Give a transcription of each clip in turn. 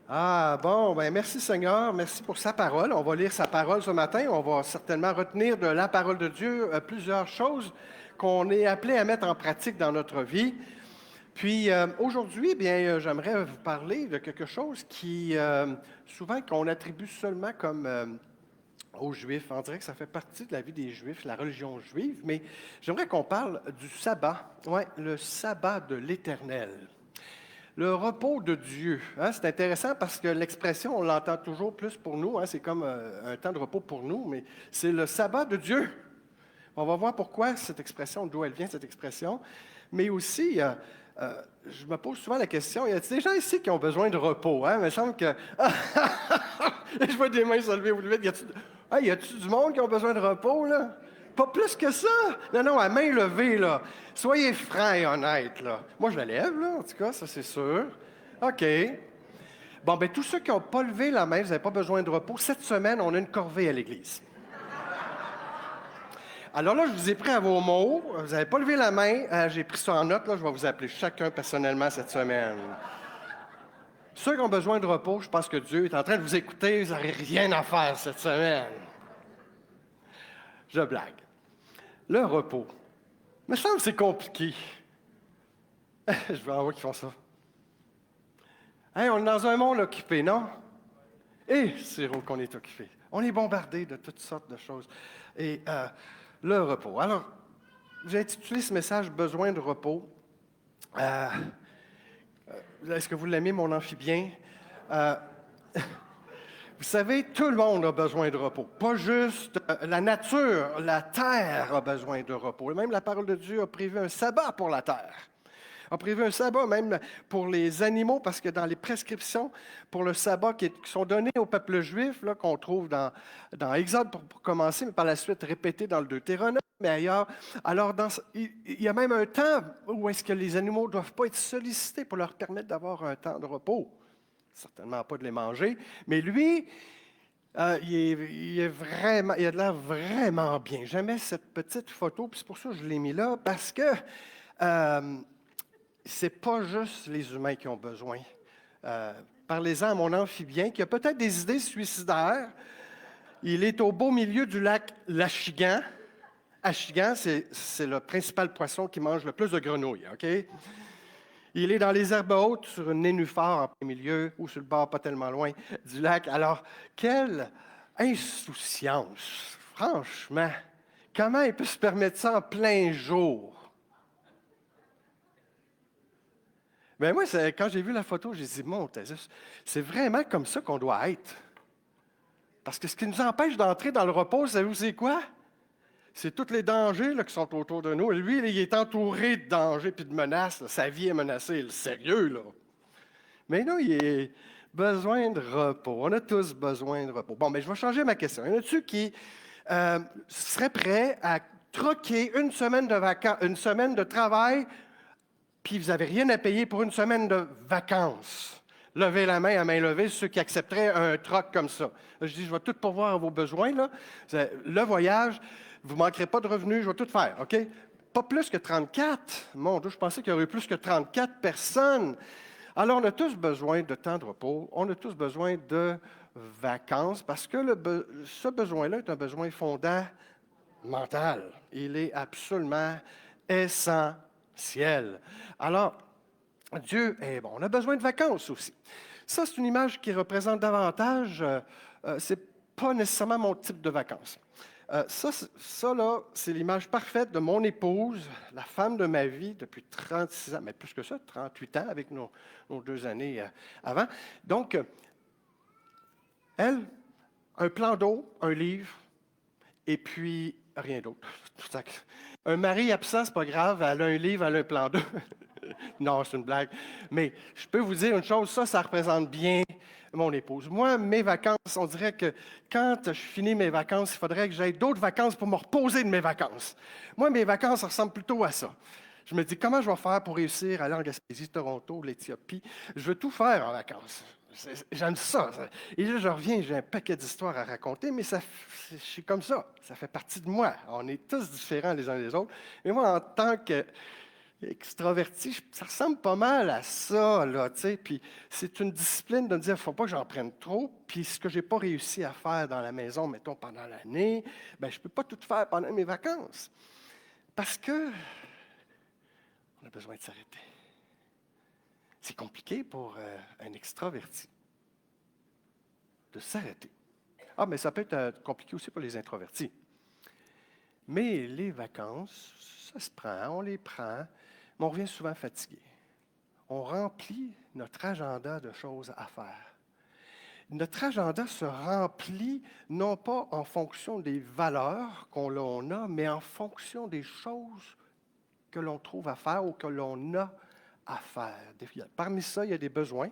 Ah, bon, ben merci Seigneur, merci pour sa parole. On va lire sa parole ce matin. On va certainement retenir de la parole de Dieu plusieurs choses qu'on est appelé à mettre en pratique dans notre vie. Puis aujourd'hui, j'aimerais vous parler de quelque chose qui, souvent, qu'on attribue seulement comme aux Juifs. On dirait que ça fait partie de la vie des Juifs, la religion juive, mais j'aimerais qu'on parle du sabbat. Oui, le sabbat de l'Éternel. Le repos de Dieu. Hein, c'est intéressant parce que l'expression, on l'entend toujours plus pour nous. Hein, c'est comme un temps de repos pour nous, mais c'est le sabbat de Dieu. On va voir pourquoi cette expression, d'où elle vient, cette expression. Mais aussi, je me pose souvent la question, y a-t-il des gens ici qui ont besoin de repos? Hein? Il me semble que... Je vois des mains se lever au plus vite. Y a-t-il du monde qui ont besoin de repos, là? Pas plus que ça. Non, non, à main levée, là. Soyez francs et honnêtes, là. Moi, je la lève, là, en tout cas, ça, c'est sûr. OK. Bon, bien, tous ceux qui n'ont pas levé la main, vous n'avez pas besoin de repos. Cette semaine, on a une corvée à l'Église. Alors là, je vous ai pris à vos mots. Vous n'avez pas levé la main. J'ai pris ça en note, là. Je vais vous appeler chacun personnellement cette semaine. Ceux qui ont besoin de repos, je pense que Dieu est en train de vous écouter. Vous n'aurez rien à faire cette semaine. Je blague. Le repos. Il me semble que c'est compliqué. Je vais en voir qui font ça. Hein, on est dans un monde occupé, non? Et c'est drôle qu'on est occupé. On est bombardé de toutes sortes de choses. Et le repos. Alors, j'ai intitulé ce message Besoin de repos. Est-ce que vous l'aimez, mon amphibien? Euh, Vous savez, tout le monde a besoin de repos. Pas juste la nature, la terre a besoin de repos. Et même la parole de Dieu a prévu un sabbat pour la terre. A prévu un sabbat même pour les animaux, parce que dans les prescriptions pour le sabbat qui sont données au peuple juif, là, qu'on trouve dans Exode pour commencer, mais par la suite répété dans le Deutéronome, mais ailleurs. Alors, il y a même un temps où est-ce que les animaux ne doivent pas être sollicités pour leur permettre d'avoir un temps de repos. Certainement pas de les manger, mais lui, il a de l'air vraiment bien. J'aimais cette petite photo, puis c'est pour ça que je l'ai mis là, parce que euh, c'est pas juste les humains qui ont besoin. Parlez-en à mon amphibien qui a peut-être des idées suicidaires. Il est au beau milieu du lac Lachigan. Achigan, c'est le principal poisson qui mange le plus de grenouilles, OK? Il est dans les herbes hautes, sur une nénuphar en plein milieu, ou sur le bord pas tellement loin du lac. Alors, quelle insouciance! Franchement, comment il peut se permettre ça en plein jour? Ben moi, quand j'ai vu la photo, j'ai dit, mon Jésus, c'est vraiment comme ça qu'on doit être. Parce que ce qui nous empêche d'entrer dans le repos, savez-vous c'est quoi? C'est tous les dangers là, qui sont autour de nous. Et lui, là, il est entouré de dangers et de menaces. Là. Sa vie est menacée, le sérieux, là. Mais non, il a besoin de repos. On a tous besoin de repos. Bon, mais je vais changer ma question. Y en a-tu qui seraient prêts à troquer une semaine de vacances, une semaine de travail, puis vous n'avez rien à payer pour une semaine de vacances? Levez la main à main levée, ceux qui accepteraient un troc comme ça. Là, je dis, je vais tout pourvoir à vos besoins. Là. Le voyage, vous ne manquerez pas de revenus, je vais tout faire, OK? Pas plus que 34. Mon Dieu, je pensais qu'il y aurait eu plus que 34 personnes. Alors, on a tous besoin de temps de repos, on a tous besoin de vacances, parce que ce besoin-là est un besoin fondamental. Il est absolument essentiel. Alors, Dieu est bon. On a besoin de vacances aussi. Ça, c'est une image qui représente davantage, c'est pas nécessairement mon type de vacances. Ça, là, c'est l'image parfaite de mon épouse, la femme de ma vie depuis 36 ans, mais plus que ça, 38 ans avec nos 2 années avant. Donc, elle, un plan d'eau, un livre, et puis rien d'autre. Un mari absent, c'est pas grave, elle a un livre, elle a un plan d'eau. Non, c'est une blague. Mais je peux vous dire une chose, ça représente bien mon épouse. Moi, mes vacances, on dirait que quand je finis mes vacances, il faudrait que j'aille d'autres vacances pour me reposer de mes vacances. Moi, mes vacances ressemblent plutôt à ça. Je me dis, comment je vais faire pour réussir à aller en Gaspésie, Toronto, l'Éthiopie? Je veux tout faire en vacances. J'aime ça. Et là, je reviens, j'ai un paquet d'histoires à raconter, mais je suis comme ça. Ça fait partie de moi. On est tous différents les uns des autres. Mais moi, en tant que Extraverti, ça ressemble pas mal à ça, là, tu sais. Puis c'est une discipline de me dire, il ne faut pas que j'en prenne trop. Puis ce que je n'ai pas réussi à faire dans la maison, mettons, pendant l'année, ben je ne peux pas tout faire pendant mes vacances. Parce que on a besoin de s'arrêter. C'est compliqué pour un extraverti de s'arrêter. Ah, mais ça peut être compliqué aussi pour les introvertis. Mais les vacances, ça se prend, on les prend, mais on revient souvent fatigué. On remplit notre agenda de choses à faire. Notre agenda se remplit non pas en fonction des valeurs qu'on a, mais en fonction des choses que l'on trouve à faire ou que l'on a à faire. Parmi ça, il y a des besoins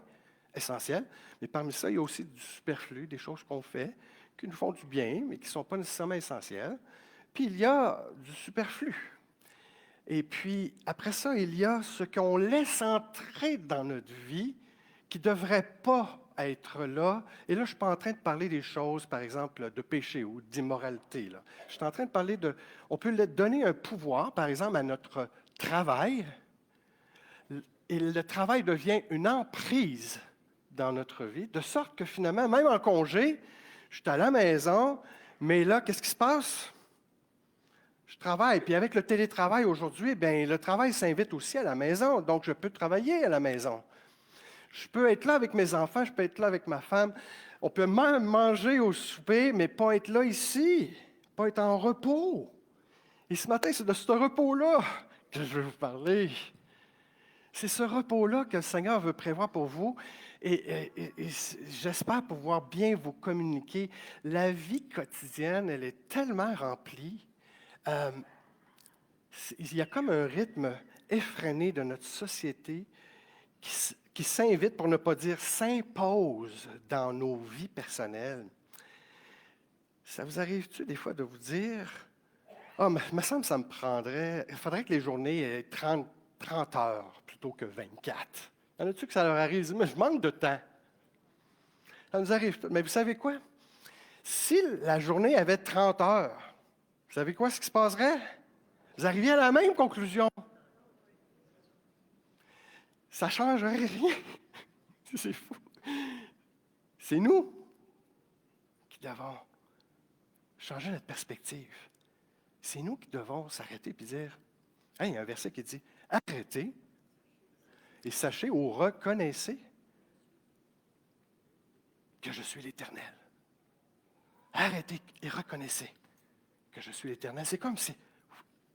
essentiels, mais parmi ça, il y a aussi du superflu, des choses qu'on fait qui nous font du bien, mais qui ne sont pas nécessairement essentielles. Puis il y a du superflu. Et puis, après ça, il y a ce qu'on laisse entrer dans notre vie qui ne devrait pas être là. Et là, je ne suis pas en train de parler des choses, par exemple, de péché ou d'immoralité. Là. Je suis en train de parler de... On peut donner un pouvoir, par exemple, à notre travail. Et le travail devient une emprise dans notre vie, de sorte que finalement, même en congé, je suis à la maison, mais là, qu'est-ce qui se passe? Je travaille. Puis avec le télétravail aujourd'hui, bien, le travail s'invite aussi à la maison. Donc, je peux travailler à la maison. Je peux être là avec mes enfants, je peux être là avec ma femme. On peut même manger au souper, mais pas être là ici, pas être en repos. Et ce matin, c'est de ce repos-là que je veux vous parler. C'est ce repos-là que le Seigneur veut prévoir pour vous. Et j'espère pouvoir bien vous communiquer. La vie quotidienne, elle est tellement remplie. Euh, il y a comme un rythme effréné de notre société qui s'invite, pour ne pas dire s'impose dans nos vies personnelles. Ça vous arrive-tu des fois de vous dire, ah, mais il me semble que ça me prendrait, il faudrait que les journées aient 30 heures plutôt que 24. Y en a-tu que ça leur arrive? Mais je manque de temps. Ça nous arrive. Mais vous savez quoi? Si la journée avait 30 heures, vous savez quoi ce qui se passerait? Vous arriviez à la même conclusion. Ça ne changerait rien. C'est fou. C'est nous qui devons changer notre perspective. C'est nous qui devons s'arrêter et dire, hey, il y a un verset qui dit, arrêtez et sachez ou reconnaissez que je suis l'Éternel. Arrêtez et reconnaissez que je suis l'Éternel. C'est comme si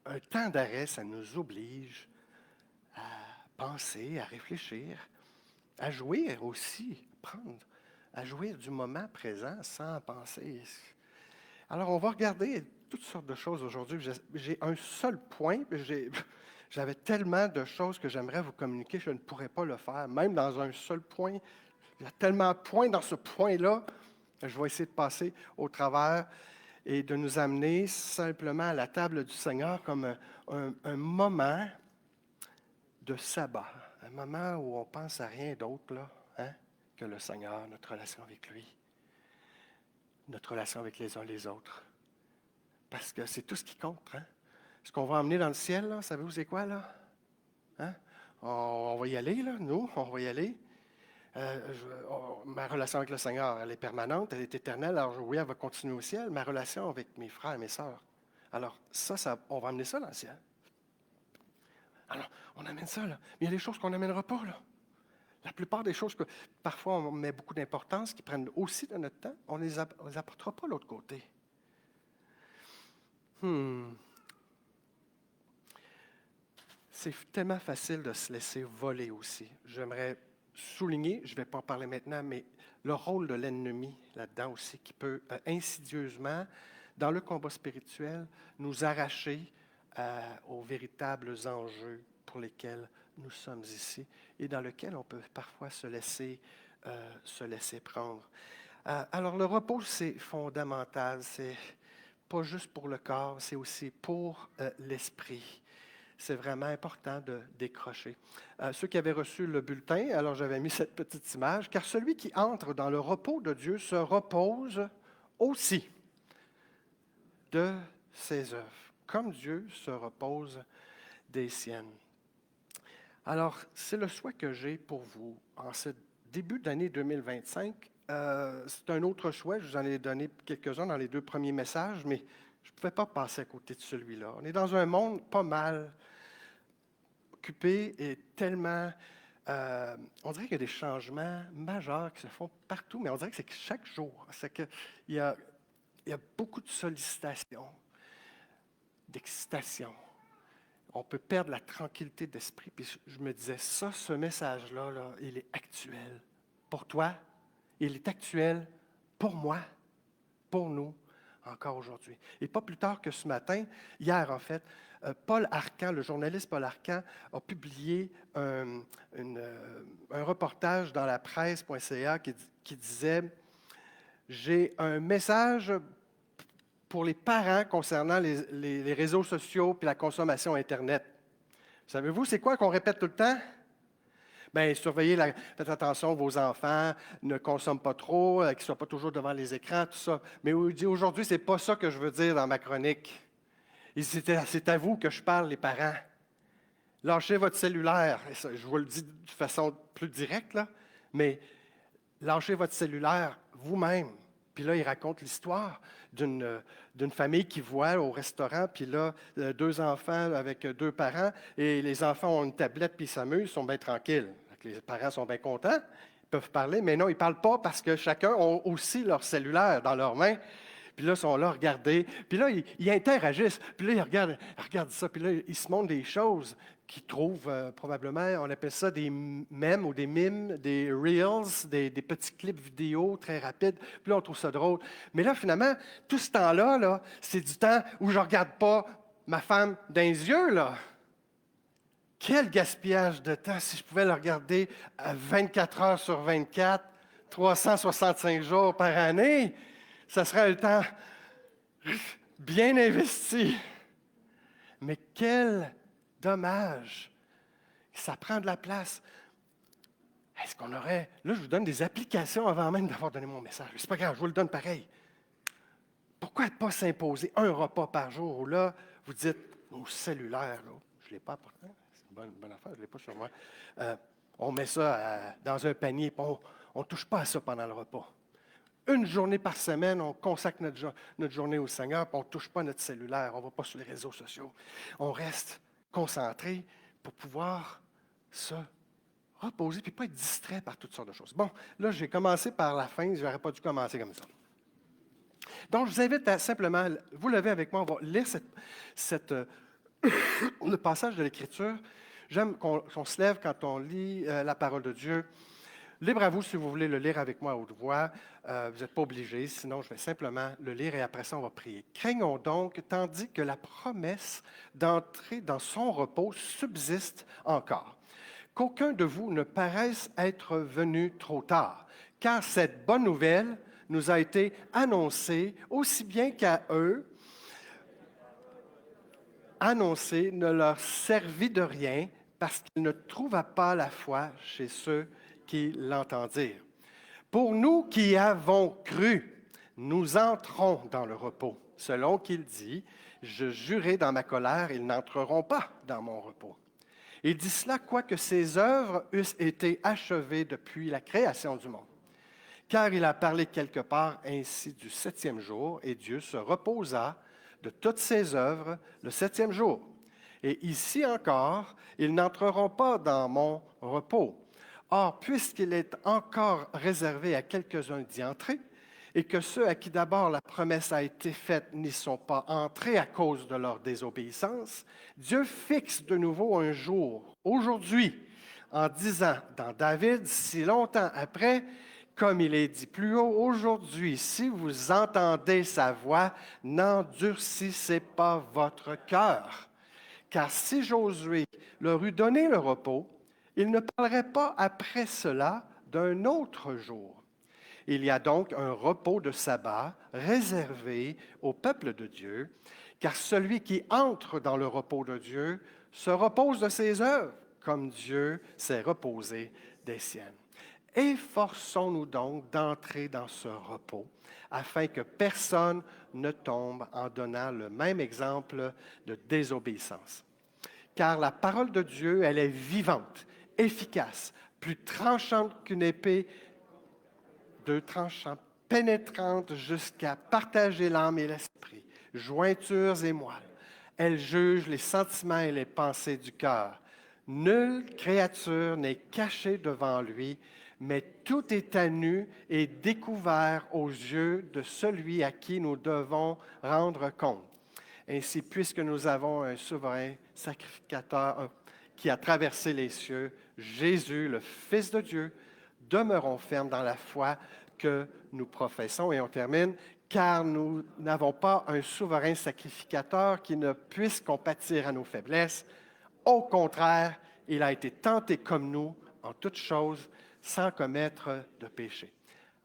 un temps d'arrêt, ça nous oblige à penser, à réfléchir, à jouir aussi, à jouir du moment présent sans penser. Alors, on va regarder toutes sortes de choses aujourd'hui. J'ai un seul point. J'avais tellement de choses que j'aimerais vous communiquer, je ne pourrais pas le faire. Même dans un seul point, il y a tellement de points dans ce point-là. Je vais essayer de passer au travers et de nous amener simplement à la table du Seigneur comme un moment de sabbat, un moment où on pense à rien d'autre là, hein, que le Seigneur, notre relation avec lui, notre relation avec les uns les autres. Parce que c'est tout ce qui compte. Hein? Ce qu'on va emmener dans le ciel, là, savez-vous c'est quoi, là? Hein? On va y aller, là, nous, on va y aller. Ma relation avec le Seigneur, elle est permanente, elle est éternelle. Alors oui, elle va continuer au ciel. Ma relation avec mes frères et mes sœurs. Alors on va amener ça dans le ciel. Alors, on amène ça, là. Mais il y a des choses qu'on n'amènera pas, là. La plupart des choses que parfois on met beaucoup d'importance, qui prennent aussi de notre temps, on ne les apportera pas de l'autre côté. C'est tellement facile de se laisser voler aussi. J'aimerais souligner, je ne vais pas en parler maintenant, mais le rôle de l'ennemi là-dedans aussi, qui peut insidieusement, dans le combat spirituel, nous arracher aux véritables enjeux pour lesquels nous sommes ici et dans lesquels on peut parfois se laisser prendre. Alors le repos, c'est fondamental, c'est pas juste pour le corps, c'est aussi pour l'esprit. C'est vraiment important de décrocher. Ceux qui avaient reçu le bulletin, alors j'avais mis cette petite image, car celui qui entre dans le repos de Dieu se repose aussi de ses œuvres, comme Dieu se repose des siennes. Alors, c'est le souhait que j'ai pour vous en ce début d'année 2025. C'est un autre choix, je vous en ai donné quelques-uns dans les 2 premiers messages, mais je ne pouvais pas passer à côté de celui-là. On est dans un monde pas mal occupé et tellement... on dirait qu'il y a des changements majeurs qui se font partout, mais on dirait que c'est que chaque jour. C'est qu'il y a, il y a beaucoup de sollicitations, d'excitation. On peut perdre la tranquillité d'esprit. Puis je me disais, ça, ce message-là, là, il est actuel pour toi. Il est actuel pour moi, pour nous, encore aujourd'hui. Et pas plus tard que ce matin, hier en fait, Paul Arcand, le journaliste Paul Arcand, a publié un reportage dans la presse.ca qui disait « J'ai un message pour les parents concernant les réseaux sociaux et la consommation Internet. » Savez-vous, c'est quoi qu'on répète tout le temps? Bien, faites attention, vos enfants ne consomment pas trop, qu'ils ne soient pas toujours devant les écrans, tout ça. Mais il dit aujourd'hui, ce n'est pas ça que je veux dire dans ma chronique. C'est à vous que je parle, les parents. Lâchez votre cellulaire. Je vous le dis de façon plus directe, là, mais lâchez votre cellulaire vous-même. Puis là, il raconte l'histoire d'une famille qui voit au restaurant, puis là, 2 enfants avec 2 parents, et les enfants ont une tablette, puis ils s'amusent, ils sont bien tranquilles. Les parents sont bien contents, ils peuvent parler, mais non, ils ne parlent pas parce que chacun a aussi leur cellulaire dans leurs mains. Puis là, ils sont là à regarder. Puis là, ils interagissent. Puis là, ils regardent ça. Puis là, ils se montrent des choses qu'ils trouvent probablement, on appelle ça des mèmes ou des mimes, des reels, des petits clips vidéo très rapides. Puis là, on trouve ça drôle. Mais là, finalement, tout ce temps-là, là, c'est du temps où je ne regarde pas ma femme dans les yeux, là. Quel gaspillage de temps si je pouvais le regarder à 24 heures sur 24, 365 jours par année. Ça serait un temps bien investi. Mais quel dommage! Ça prend de la place. Est-ce qu'on aurait... Là, je vous donne des applications avant même d'avoir donné mon message. C'est pas grave, je vous le donne pareil. Pourquoi ne pas s'imposer un repas par jour où là, vous dites, au cellulaire, là, je ne l'ai pas pourtant, c'est une bonne affaire, je ne l'ai pas sur moi. On met ça dans un panier, et on ne touche pas à ça pendant le repas. Une journée par semaine, on consacre notre journée au Seigneur, puis on ne touche pas notre cellulaire, on ne va pas sur les réseaux sociaux. On reste concentré pour pouvoir se reposer, puis pas être distrait par toutes sortes de choses. Bon, là, j'ai commencé par la fin, je n'aurais pas dû commencer comme ça. Donc, je vous invite à simplement, vous levez avec moi, on va lire le passage de l'Écriture. J'aime qu'on se lève quand on lit la parole de Dieu. Libre à vous si vous voulez le lire avec moi à haute voix. Vous n'êtes pas obligés, sinon je vais simplement le lire et après ça, on va prier. Craignons donc, tandis que la promesse d'entrer dans son repos subsiste encore, qu'aucun de vous ne paraisse être venu trop tard, car cette bonne nouvelle nous a été annoncée aussi bien qu'à eux. Annoncer ne leur servit de rien parce qu'ils ne trouva pas la foi chez ceux qui l'entendirent. Pour nous qui avons cru, nous entrons dans le repos, selon qu'il dit, « Je jurai dans ma colère, ils n'entreront pas dans mon repos. » Il dit cela, quoique ses œuvres eussent été achevées depuis la création du monde. Car il a parlé quelque part ainsi du 7e jour, et Dieu se reposa de toutes ses œuvres le 7e jour. Et ici encore, ils n'entreront pas dans mon repos. Or, puisqu'il est encore réservé à quelques-uns d'y entrer, et que ceux à qui d'abord la promesse a été faite n'y sont pas entrés à cause de leur désobéissance, Dieu fixe de nouveau un jour, aujourd'hui, en disant dans David, si longtemps après, comme il est dit plus haut, aujourd'hui, si vous entendez sa voix, n'endurcissez pas votre cœur. Car si Josué leur eût donné le repos, il ne parlerait pas après cela d'un autre jour. Il y a donc un repos de sabbat réservé au peuple de Dieu, car celui qui entre dans le repos de Dieu se repose de ses œuvres, comme Dieu s'est reposé des siennes. Efforçons-nous donc d'entrer dans ce repos, afin que personne ne tombe en donnant le même exemple de désobéissance. car la parole de Dieu, elle est vivante, efficace, plus tranchante qu'une épée, deux tranchants, pénétrante jusqu'à partager l'âme et l'esprit, jointures et moelles. Elle juge les sentiments et les pensées du cœur. Nulle créature n'est cachée devant lui, mais tout est à nu et découvert aux yeux de celui à qui nous devons rendre compte. Ainsi, puisque nous avons un souverain sacrificateur qui a traversé les cieux, Jésus, le Fils de Dieu, demeurons fermes dans la foi que nous professons. Et on termine, car nous n'avons pas un souverain sacrificateur qui ne puisse compatir à nos faiblesses. Au contraire, il a été tenté comme nous en toutes choses, sans commettre de péché.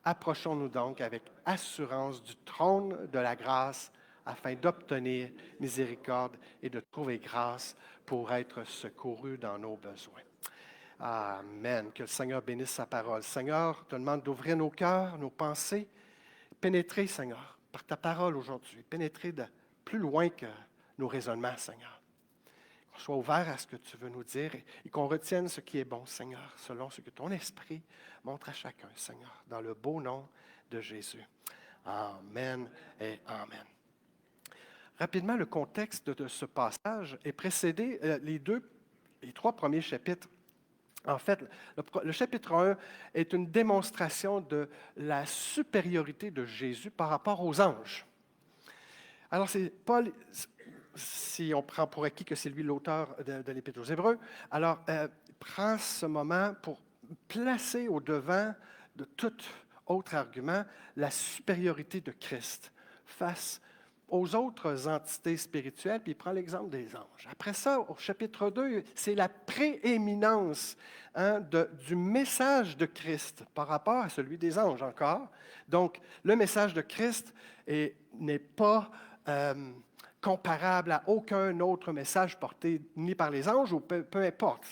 Approchons-nous donc avec assurance du trône de la grâce afin d'obtenir miséricorde et de trouver grâce pour être secourus dans nos besoins. Amen. Que le Seigneur bénisse sa parole. Seigneur, je te demande d'ouvrir nos cœurs, nos pensées, pénétrer, Seigneur, par ta parole aujourd'hui, pénétrer de plus loin que nos raisonnements, Seigneur. Qu'on soit ouvert à ce que tu veux nous dire et qu'on retienne ce qui est bon, Seigneur, selon ce que ton esprit montre à chacun, Seigneur, dans le beau nom de Jésus. Amen et Amen. Rapidement, le contexte de ce passage est précédé, les trois premiers chapitres. En fait, le chapitre 1 est une démonstration de la supériorité de Jésus par rapport aux anges. Alors, c'est Paul, si on prend pour acquis que c'est lui l'auteur de l'Épître aux Hébreux, alors prend ce moment pour placer au devant de tout autre argument la supériorité de Christ face aux autres entités spirituelles, puis il prend l'exemple des anges. Après ça, au chapitre 2, c'est la prééminence du message de Christ par rapport à celui des anges encore. Donc, le message de Christ n'est pas comparable à aucun autre message porté ni par les anges ou peu importe.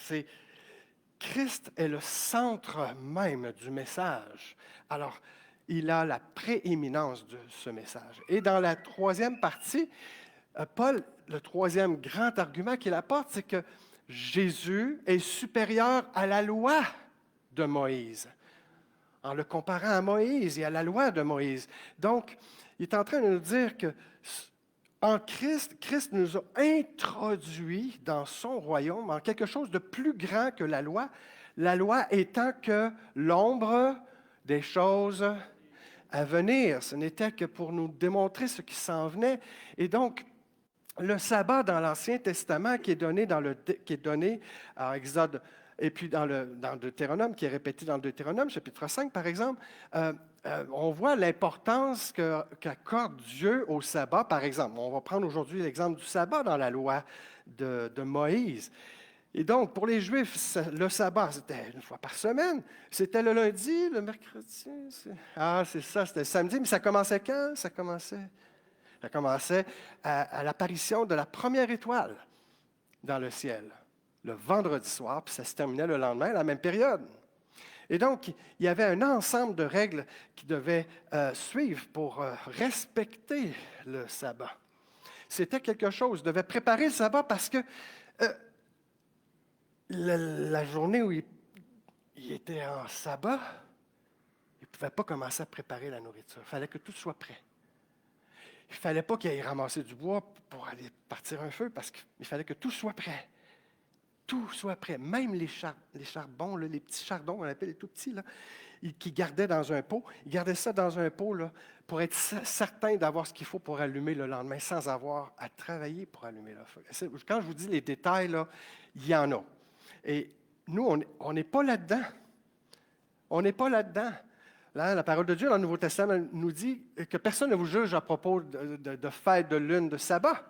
Christ est le centre même du message. Alors, il a la prééminence de ce message. Et dans la troisième partie, Paul, le troisième grand argument qu'il apporte, c'est que Jésus est supérieur à la loi de Moïse, en le comparant à Moïse et à la loi de Moïse. Donc, il est en train de nous dire que en Christ, Christ nous a introduits dans son royaume en quelque chose de plus grand que la loi étant que l'ombre des choses à venir. Ce n'était que pour nous démontrer ce qui s'en venait. Et donc, le sabbat dans l'Ancien Testament qui est donné à Exode et puis dans Deutéronome, qui est répété dans le Deutéronome, chapitre 5, par exemple, on voit l'importance qu'accorde Dieu au sabbat, par exemple. On va prendre aujourd'hui l'exemple du sabbat dans la loi de Moïse. Et donc, pour les Juifs, le sabbat, c'était une fois par semaine. C'était le lundi, le mercredi. C'est ça, c'était le samedi. Mais ça commençait quand? Ça commençait à l'apparition de la première étoile dans le ciel, le vendredi soir, puis ça se terminait le lendemain, à la même période. Et donc, il y avait un ensemble de règles qui devaient suivre pour respecter le sabbat. C'était quelque chose, devait préparer le sabbat parce que la journée où il était en sabbat, il ne pouvait pas commencer à préparer la nourriture. Il fallait que tout soit prêt. Il ne fallait pas qu'il aille ramasser du bois pour aller partir un feu parce qu'il fallait que tout soit prêt. Tout soit prêt. Même les charbons, les petits chardons, on appelle les tout petits, là, qui gardaient dans un pot, ils gardaient ça dans un pot là, pour être certain d'avoir ce qu'il faut pour allumer le lendemain sans avoir à travailler pour allumer le feu. Quand je vous dis les détails, là, il y en a. Et nous, on n'est pas là-dedans. On n'est pas là-dedans. Là, la parole de Dieu dans le Nouveau Testament nous dit que personne ne vous juge à propos de fête, de lune, de sabbat.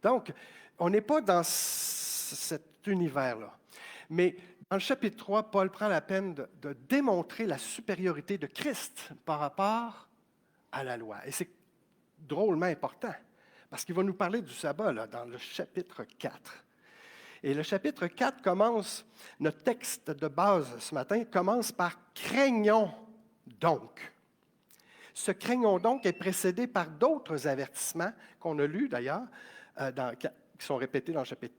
Donc, on n'est pas dans cet univers-là. Mais dans le chapitre 3, Paul prend la peine de démontrer la supériorité de Christ par rapport à la loi. Et c'est drôlement important, parce qu'il va nous parler du sabbat là, dans le chapitre 4. Et le chapitre 4 commence, notre texte de base ce matin commence par « craignons donc ». Ce « craignons donc » est précédé par d'autres avertissements qu'on a lus d'ailleurs, qui sont répétés dans le chapitre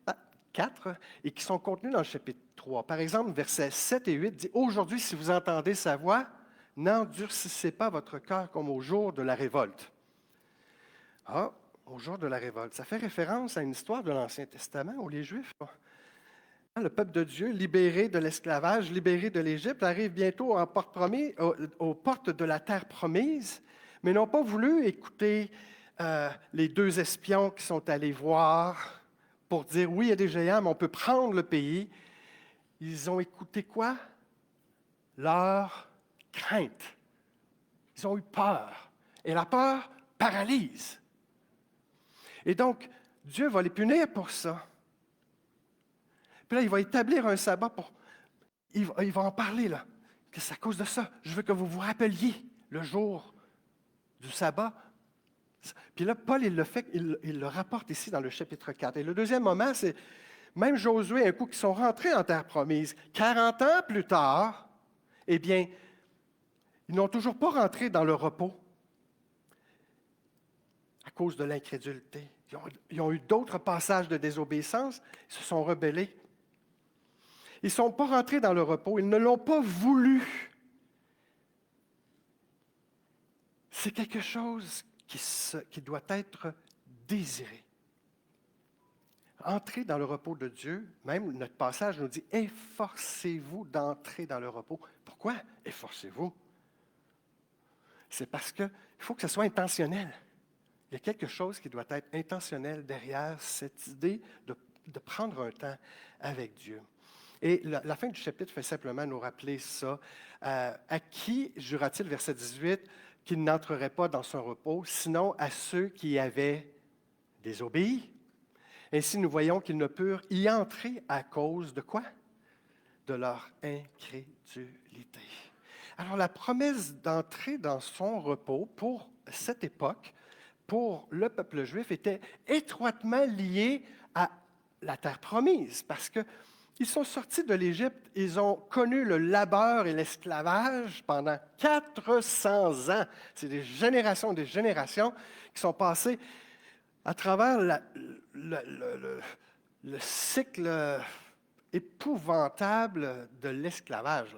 4 et qui sont contenus dans le chapitre 3. Par exemple, versets 7 et 8 dit « Aujourd'hui, si vous entendez sa voix, n'endurcissez pas votre cœur comme au jour de la révolte. » Ah, au jour de la révolte. Ça fait référence à une histoire de l'Ancien Testament où les Juifs, le peuple de Dieu, libéré de l'esclavage, libéré de l'Égypte, arrive bientôt aux portes de la terre promise, mais n'ont pas voulu écouter les deux espions qui sont allés voir pour dire, oui, il y a des géants, mais on peut prendre le pays. Ils ont écouté quoi? Leur crainte. Ils ont eu peur. Et la peur paralyse. Et donc, Dieu va les punir pour ça. Puis là, il va établir un sabbat pour... Il va en parler, là, que c'est à cause de ça. Je veux que vous vous rappeliez le jour du sabbat. Puis là, Paul, il le rapporte ici dans le chapitre 4. Et le deuxième moment, c'est même Josué, un coup qu'ils sont rentrés en terre promise, 40 ans plus tard, eh bien, ils n'ont toujours pas rentré dans le repos à cause de l'incrédulité. Ils ont eu d'autres passages de désobéissance, ils se sont rebellés. Ils ne sont pas rentrés dans le repos, ils ne l'ont pas voulu. C'est quelque chose qui doit être désiré. Entrer dans le repos de Dieu, même notre passage nous dit « Efforcez-vous d'entrer dans le repos ». Pourquoi efforcez-vous? C'est parce qu'il faut que ce soit intentionnel. Il y a quelque chose qui doit être intentionnel derrière cette idée de prendre un temps avec Dieu. Et la fin du chapitre fait simplement nous rappeler ça. À qui jura-t-il, verset 18, qu'il n'entrerait pas dans son repos, sinon à ceux qui avaient désobéi? Ainsi, nous voyons qu'ils ne purent y entrer à cause de quoi? De leur incrédulité. Alors, la promesse d'entrer dans son repos pour cette époque, pour le peuple juif, était étroitement liée à la terre promise, parce qu'ils sont sortis de l'Égypte, ils ont connu le labeur et l'esclavage pendant 400 ans. C'est des générations qui sont passées à travers le cycle épouvantable de l'esclavage.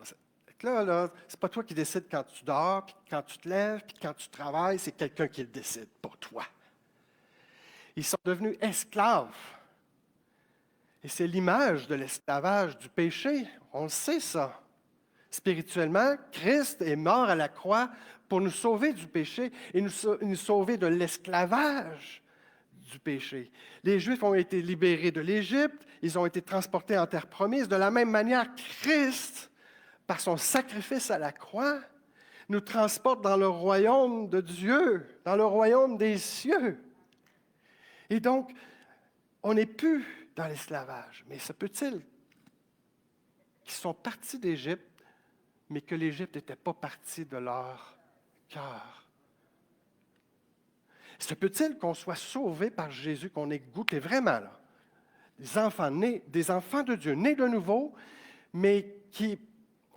Là, c'est pas toi qui décides quand tu dors, puis quand tu te lèves, puis quand tu travailles, c'est quelqu'un qui le décide pour toi. Ils sont devenus esclaves. Et c'est l'image de l'esclavage, du péché. On le sait, ça. Spirituellement, Christ est mort à la croix pour nous sauver du péché et nous sauver de l'esclavage du péché. Les Juifs ont été libérés de l'Égypte, ils ont été transportés en terre promise. De la même manière, Christ, par son sacrifice à la croix, nous transporte dans le royaume de Dieu, dans le royaume des cieux. Et donc, on n'est plus dans l'esclavage. Mais se peut-il qu'ils sont partis d'Égypte, mais que l'Égypte n'était pas partie de leur cœur? Se peut-il qu'on soit sauvé par Jésus, qu'on ait goûté vraiment, là, des enfants de Dieu, nés de nouveau, mais qui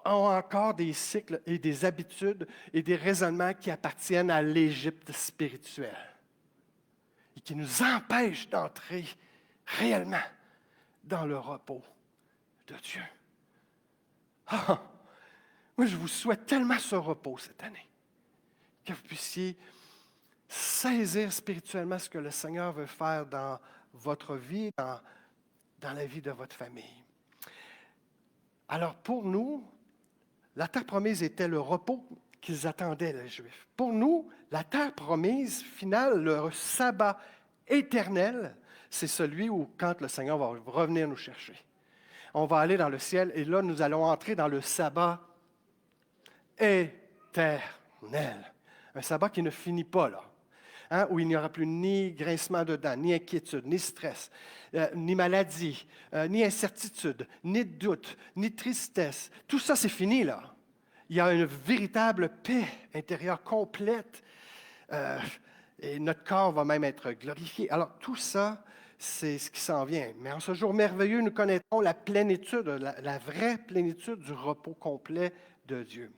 ont encore des cycles et des habitudes et des raisonnements qui appartiennent à l'Égypte spirituelle et qui nous empêchent d'entrer réellement dans le repos de Dieu. Ah, moi, je vous souhaite tellement ce repos cette année, que vous puissiez saisir spirituellement ce que le Seigneur veut faire dans votre vie, dans la vie de votre famille. Alors pour nous, la terre promise était le repos qu'ils attendaient, les Juifs. Pour nous, la terre promise finale, le sabbat éternel, c'est celui où, quand le Seigneur va revenir nous chercher, on va aller dans le ciel et là, nous allons entrer dans le sabbat éternel. Un sabbat qui ne finit pas, là. Hein, où il n'y aura plus ni grincement de dents, ni inquiétude, ni stress, ni maladie, ni incertitude, ni doute, ni tristesse. Tout ça, c'est fini, là. Il y a une véritable paix intérieure complète. Et notre corps va même être glorifié. Alors, tout ça, c'est ce qui s'en vient. Mais en ce jour merveilleux, nous connaîtrons la plénitude, la vraie plénitude du repos complet de Dieu.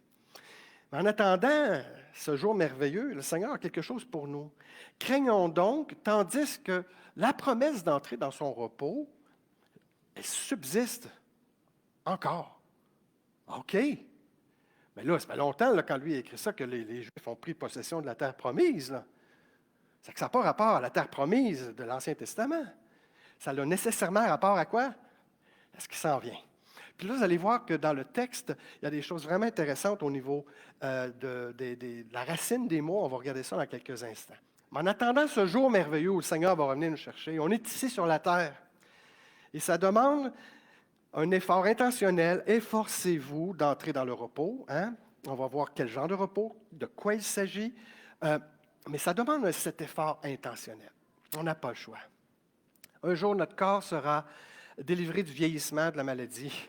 Mais en attendant ce jour merveilleux, le Seigneur a quelque chose pour nous. Craignons donc, tandis que la promesse d'entrer dans son repos, elle subsiste encore. OK. Mais là, ça fait longtemps, là, quand lui a écrit ça, que les Juifs ont pris possession de la terre promise. Là. C'est que ça n'a pas rapport à la terre promise de l'Ancien Testament. Ça a nécessairement rapport à quoi? À ce qui s'en vient. Puis là, vous allez voir que dans le texte, il y a des choses vraiment intéressantes au niveau de la racine des mots. On va regarder ça dans quelques instants. Mais en attendant ce jour merveilleux où le Seigneur va revenir nous chercher, on est ici sur la terre. Et ça demande un effort intentionnel. Efforcez-vous d'entrer dans le repos. Hein? On va voir quel genre de repos, de quoi il s'agit. Mais ça demande cet effort intentionnel. On n'a pas le choix. Un jour, notre corps sera délivré du vieillissement, de la maladie.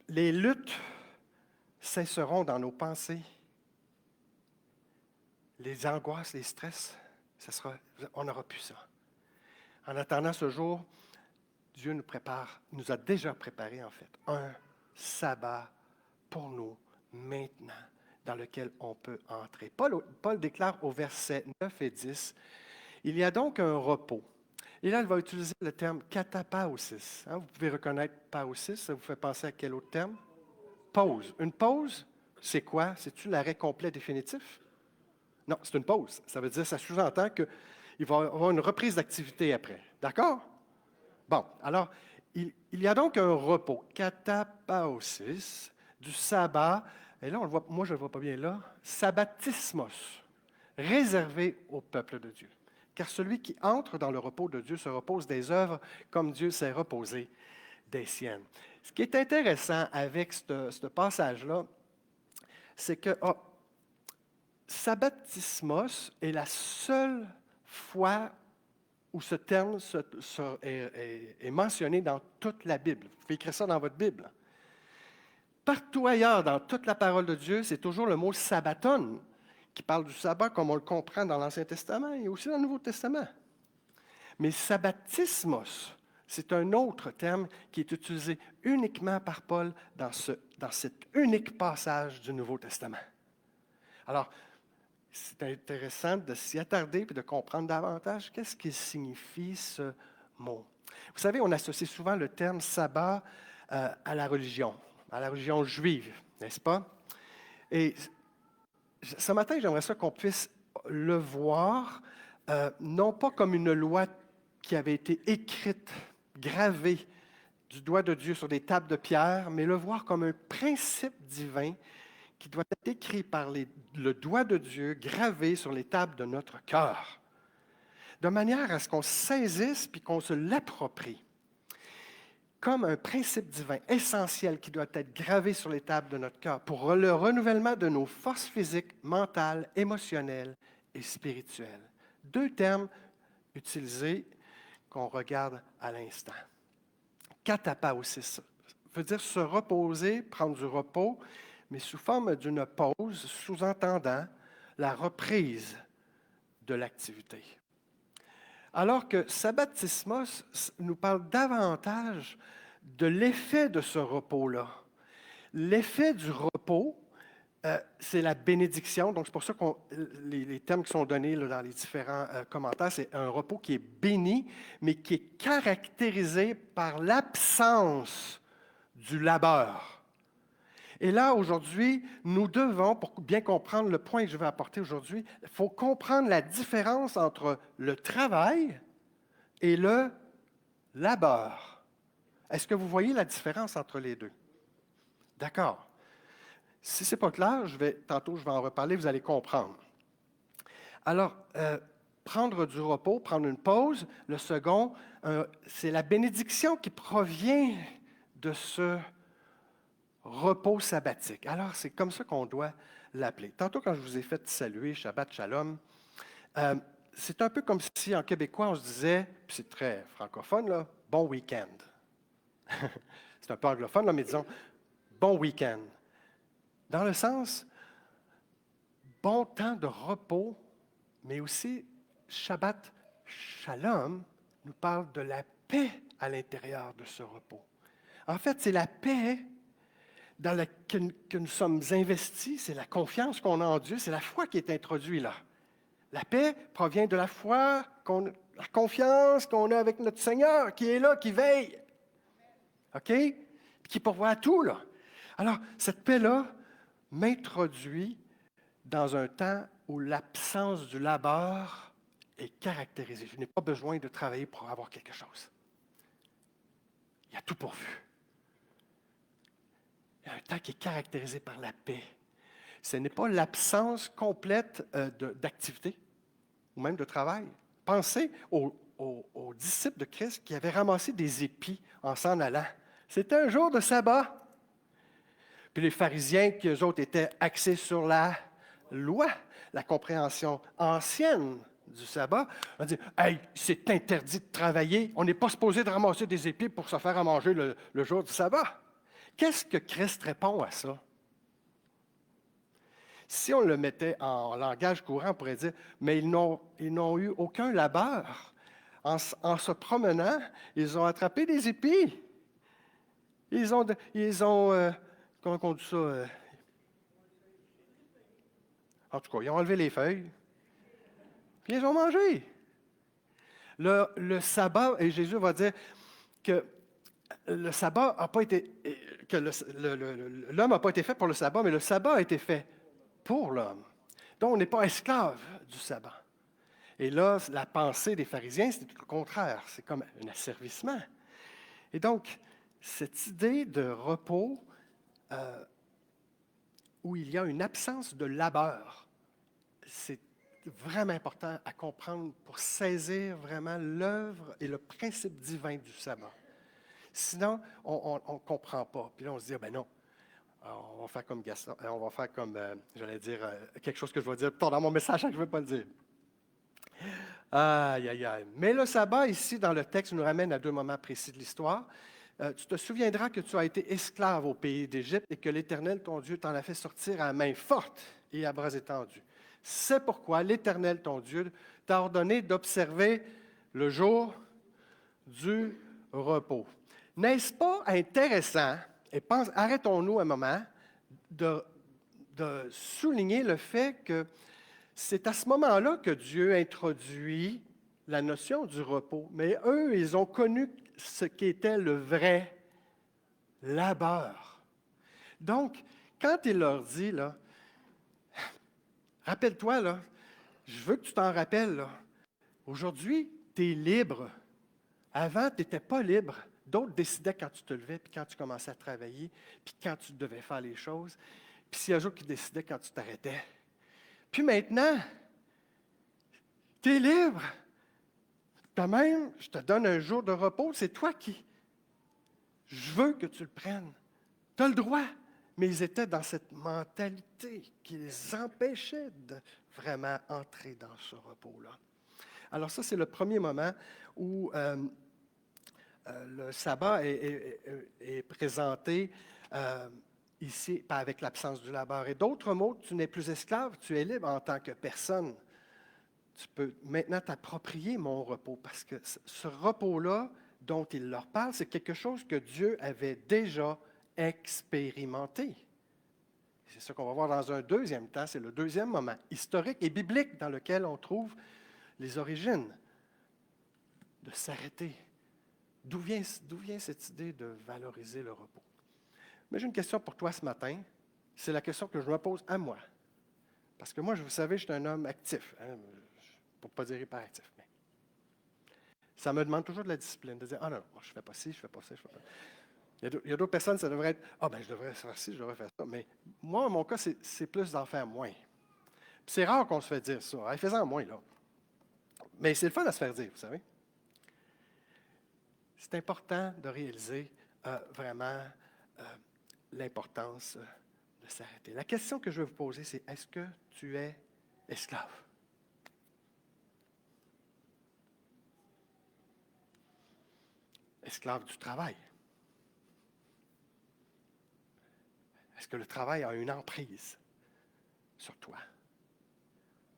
Les luttes cesseront dans nos pensées. Les angoisses, les stress, on n'aura plus ça. En attendant ce jour, Dieu nous a déjà préparé en fait un sabbat pour nous maintenant, dans lequel on peut entrer. Paul déclare au verset 9 et 10, « Il y a donc un repos. » Et là, il va utiliser le terme katapausis. Vous pouvez reconnaître pausis, ça vous fait penser à quel autre terme? Pause. Une pause, c'est quoi? C'est-tu l'arrêt complet définitif? Non, c'est une pause. Ça veut dire, ça sous-entend qu'il va y avoir une reprise d'activité après. D'accord? Bon, alors, il y a donc un repos, katapausis, du sabbat, et là, on le voit, moi je ne le vois pas bien là, sabbatismos, réservé au peuple de Dieu. Car celui qui entre dans le repos de Dieu se repose des œuvres comme Dieu s'est reposé des siennes. Ce qui est intéressant avec ce passage-là, c'est que sabbatismos est la seule fois où ce terme est mentionné dans toute la Bible. Vous pouvez écrire ça dans votre Bible. Partout ailleurs, dans toute la parole de Dieu, c'est toujours le mot sabbaton, qui parle du sabbat comme on le comprend dans l'Ancien Testament et aussi dans le Nouveau Testament. Mais sabbatismos, c'est un autre terme qui est utilisé uniquement par Paul dans cet unique passage du Nouveau Testament. Alors, c'est intéressant de s'y attarder et de comprendre davantage qu'est-ce qu'il signifie ce mot. Vous savez, on associe souvent le terme sabbat à la religion juive, n'est-ce pas? Et ce matin, j'aimerais ça qu'on puisse le voir, non pas comme une loi qui avait été écrite, gravée du doigt de Dieu sur des tables de pierre, mais le voir comme un principe divin qui doit être écrit par le doigt de Dieu, gravé sur les tables de notre cœur, de manière à ce qu'on saisisse puis qu'on se l'approprie comme un principe divin essentiel qui doit être gravé sur les tables de notre cœur pour le renouvellement de nos forces physiques, mentales, émotionnelles et spirituelles. Deux termes utilisés qu'on regarde à l'instant. Katapausis veut dire se reposer, prendre du repos, mais sous forme d'une pause, sous-entendant la reprise de l'activité. Alors que sabbatismos nous parle davantage de l'effet de ce repos-là. L'effet du repos, c'est la bénédiction. Donc, c'est pour ça que les termes qui sont donnés là, dans les différents commentaires, c'est un repos qui est béni, mais qui est caractérisé par l'absence du labeur. Et là, aujourd'hui, nous devons, pour bien comprendre le point que je vais apporter aujourd'hui, il faut comprendre la différence entre le travail et le labeur. Est-ce que vous voyez la différence entre les deux? D'accord. Si ce n'est pas clair, tantôt je vais en reparler, vous allez comprendre. Alors, prendre du repos, prendre une pause. Le second, c'est la bénédiction qui provient de ce repos sabbatique. Alors, c'est comme ça qu'on doit l'appeler. Tantôt, quand je vous ai fait saluer Shabbat Shalom, c'est un peu comme si en québécois, on se disait, puis c'est très francophone, là, bon week-end. C'est un peu anglophone, là, mais disons, bon week-end. Dans le sens, bon temps de repos, mais aussi Shabbat Shalom nous parle de la paix à l'intérieur de ce repos. En fait, c'est la paix dans laquelle que nous sommes investis, c'est la confiance qu'on a en Dieu, c'est la foi qui est introduite là. La paix provient de la foi, la confiance qu'on a avec notre Seigneur, qui est là, qui veille. OK? Puis qui pourvoit à tout, là. Alors, cette paix-là m'introduit dans un temps où l'absence du labeur est caractérisée. Je n'ai pas besoin de travailler pour avoir quelque chose. Il y a tout pourvu. Il y a un temps qui est caractérisé par la paix. Ce n'est pas l'absence complète d'activité ou même de travail. Pensez aux disciples de Christ qui avaient ramassé des épis en s'en allant. C'était un jour de sabbat. Puis les pharisiens, qui eux autres étaient axés sur la loi, la compréhension ancienne du sabbat, ont dit « Hey, c'est interdit de travailler. On n'est pas supposé de ramasser des épis pour se faire à manger le jour du sabbat. » Qu'est-ce que Christ répond à ça? Si on le mettait en langage courant, on pourrait dire, mais ils n'ont eu aucun labeur. En se promenant, ils ont attrapé des épis. Comment on dit ça? En tout cas, ils ont enlevé les feuilles, puis ils ont mangé. Le sabbat, et Jésus va dire que le sabbat n'a pas été, que l'homme n'a pas été fait pour le sabbat, mais le sabbat a été fait pour l'homme. Donc, on n'est pas esclave du sabbat. Et là, la pensée des pharisiens, c'est tout le contraire. C'est comme un asservissement. Et donc, cette idée de repos où il y a une absence de labeur, c'est vraiment important à comprendre pour saisir vraiment l'œuvre et le principe divin du sabbat. Sinon, on ne comprend pas. Puis là, on se dit, ben non, on va faire comme Gaston, on va faire comme, j'allais dire, quelque chose que je vais dire dans mon message, je ne veux pas le dire. Aïe, aïe, aïe. Mais le sabbat, ici, dans le texte, nous ramène à deux moments précis de l'histoire. Tu te souviendras que tu as été esclave au pays d'Égypte et que l'Éternel, ton Dieu, t'en a fait sortir à main forte et à bras étendus. C'est pourquoi l'Éternel, ton Dieu, t'a ordonné d'observer le jour du repos. N'est-ce pas intéressant, et arrêtons-nous un moment, de souligner le fait que c'est à ce moment-là que Dieu introduit la notion du repos. Mais eux, ils ont connu ce qu'était le vrai labeur. Donc, quand il leur dit, là, rappelle-toi, là, je veux que tu t'en rappelles, là, aujourd'hui, tu es libre. Avant, tu n'étais pas libre. D'autres décidaient quand tu te levais, puis quand tu commençais à travailler, puis quand tu devais faire les choses. Puis s'il y a un jour qui décidait quand tu t'arrêtais. Puis maintenant, tu es libre. Quand même, je te donne un jour de repos, c'est toi qui. Je veux que tu le prennes. Tu as le droit. Mais ils étaient dans cette mentalité qui les empêchait de vraiment entrer dans ce repos-là. Alors ça, c'est le premier moment où le sabbat est présenté ici avec l'absence du labeur. Et d'autres mots, tu n'es plus esclave, tu es libre en tant que personne. Tu peux maintenant t'approprier mon repos parce que ce repos-là dont il leur parle, c'est quelque chose que Dieu avait déjà expérimenté. C'est ce qu'on va voir dans un deuxième temps, c'est le deuxième moment historique et biblique dans lequel on trouve les origines de s'arrêter. D'où vient cette idée de valoriser le repos? Mais j'ai une question pour toi ce matin. C'est la question que je me pose à moi. Parce que moi, vous savez, je suis un homme actif. Hein, pour ne pas dire hyperactif. Mais ça me demande toujours de la discipline, de dire, ah non, je ne fais pas ci, je ne fais pas ça, je ne fais pas ça. Il y a d'autres personnes, ça devrait être, ah ben je devrais faire ci, je devrais faire ça. Mais moi, en mon cas, c'est plus d'en faire moins. Puis c'est rare qu'on se fait dire ça. Hey, fais-en moins, là. Mais c'est le fun à se faire dire, vous savez. C'est important de réaliser vraiment l'importance de s'arrêter. La question que je vais vous poser, c'est est-ce que tu es esclave? Esclave du travail. Est-ce que le travail a une emprise sur toi,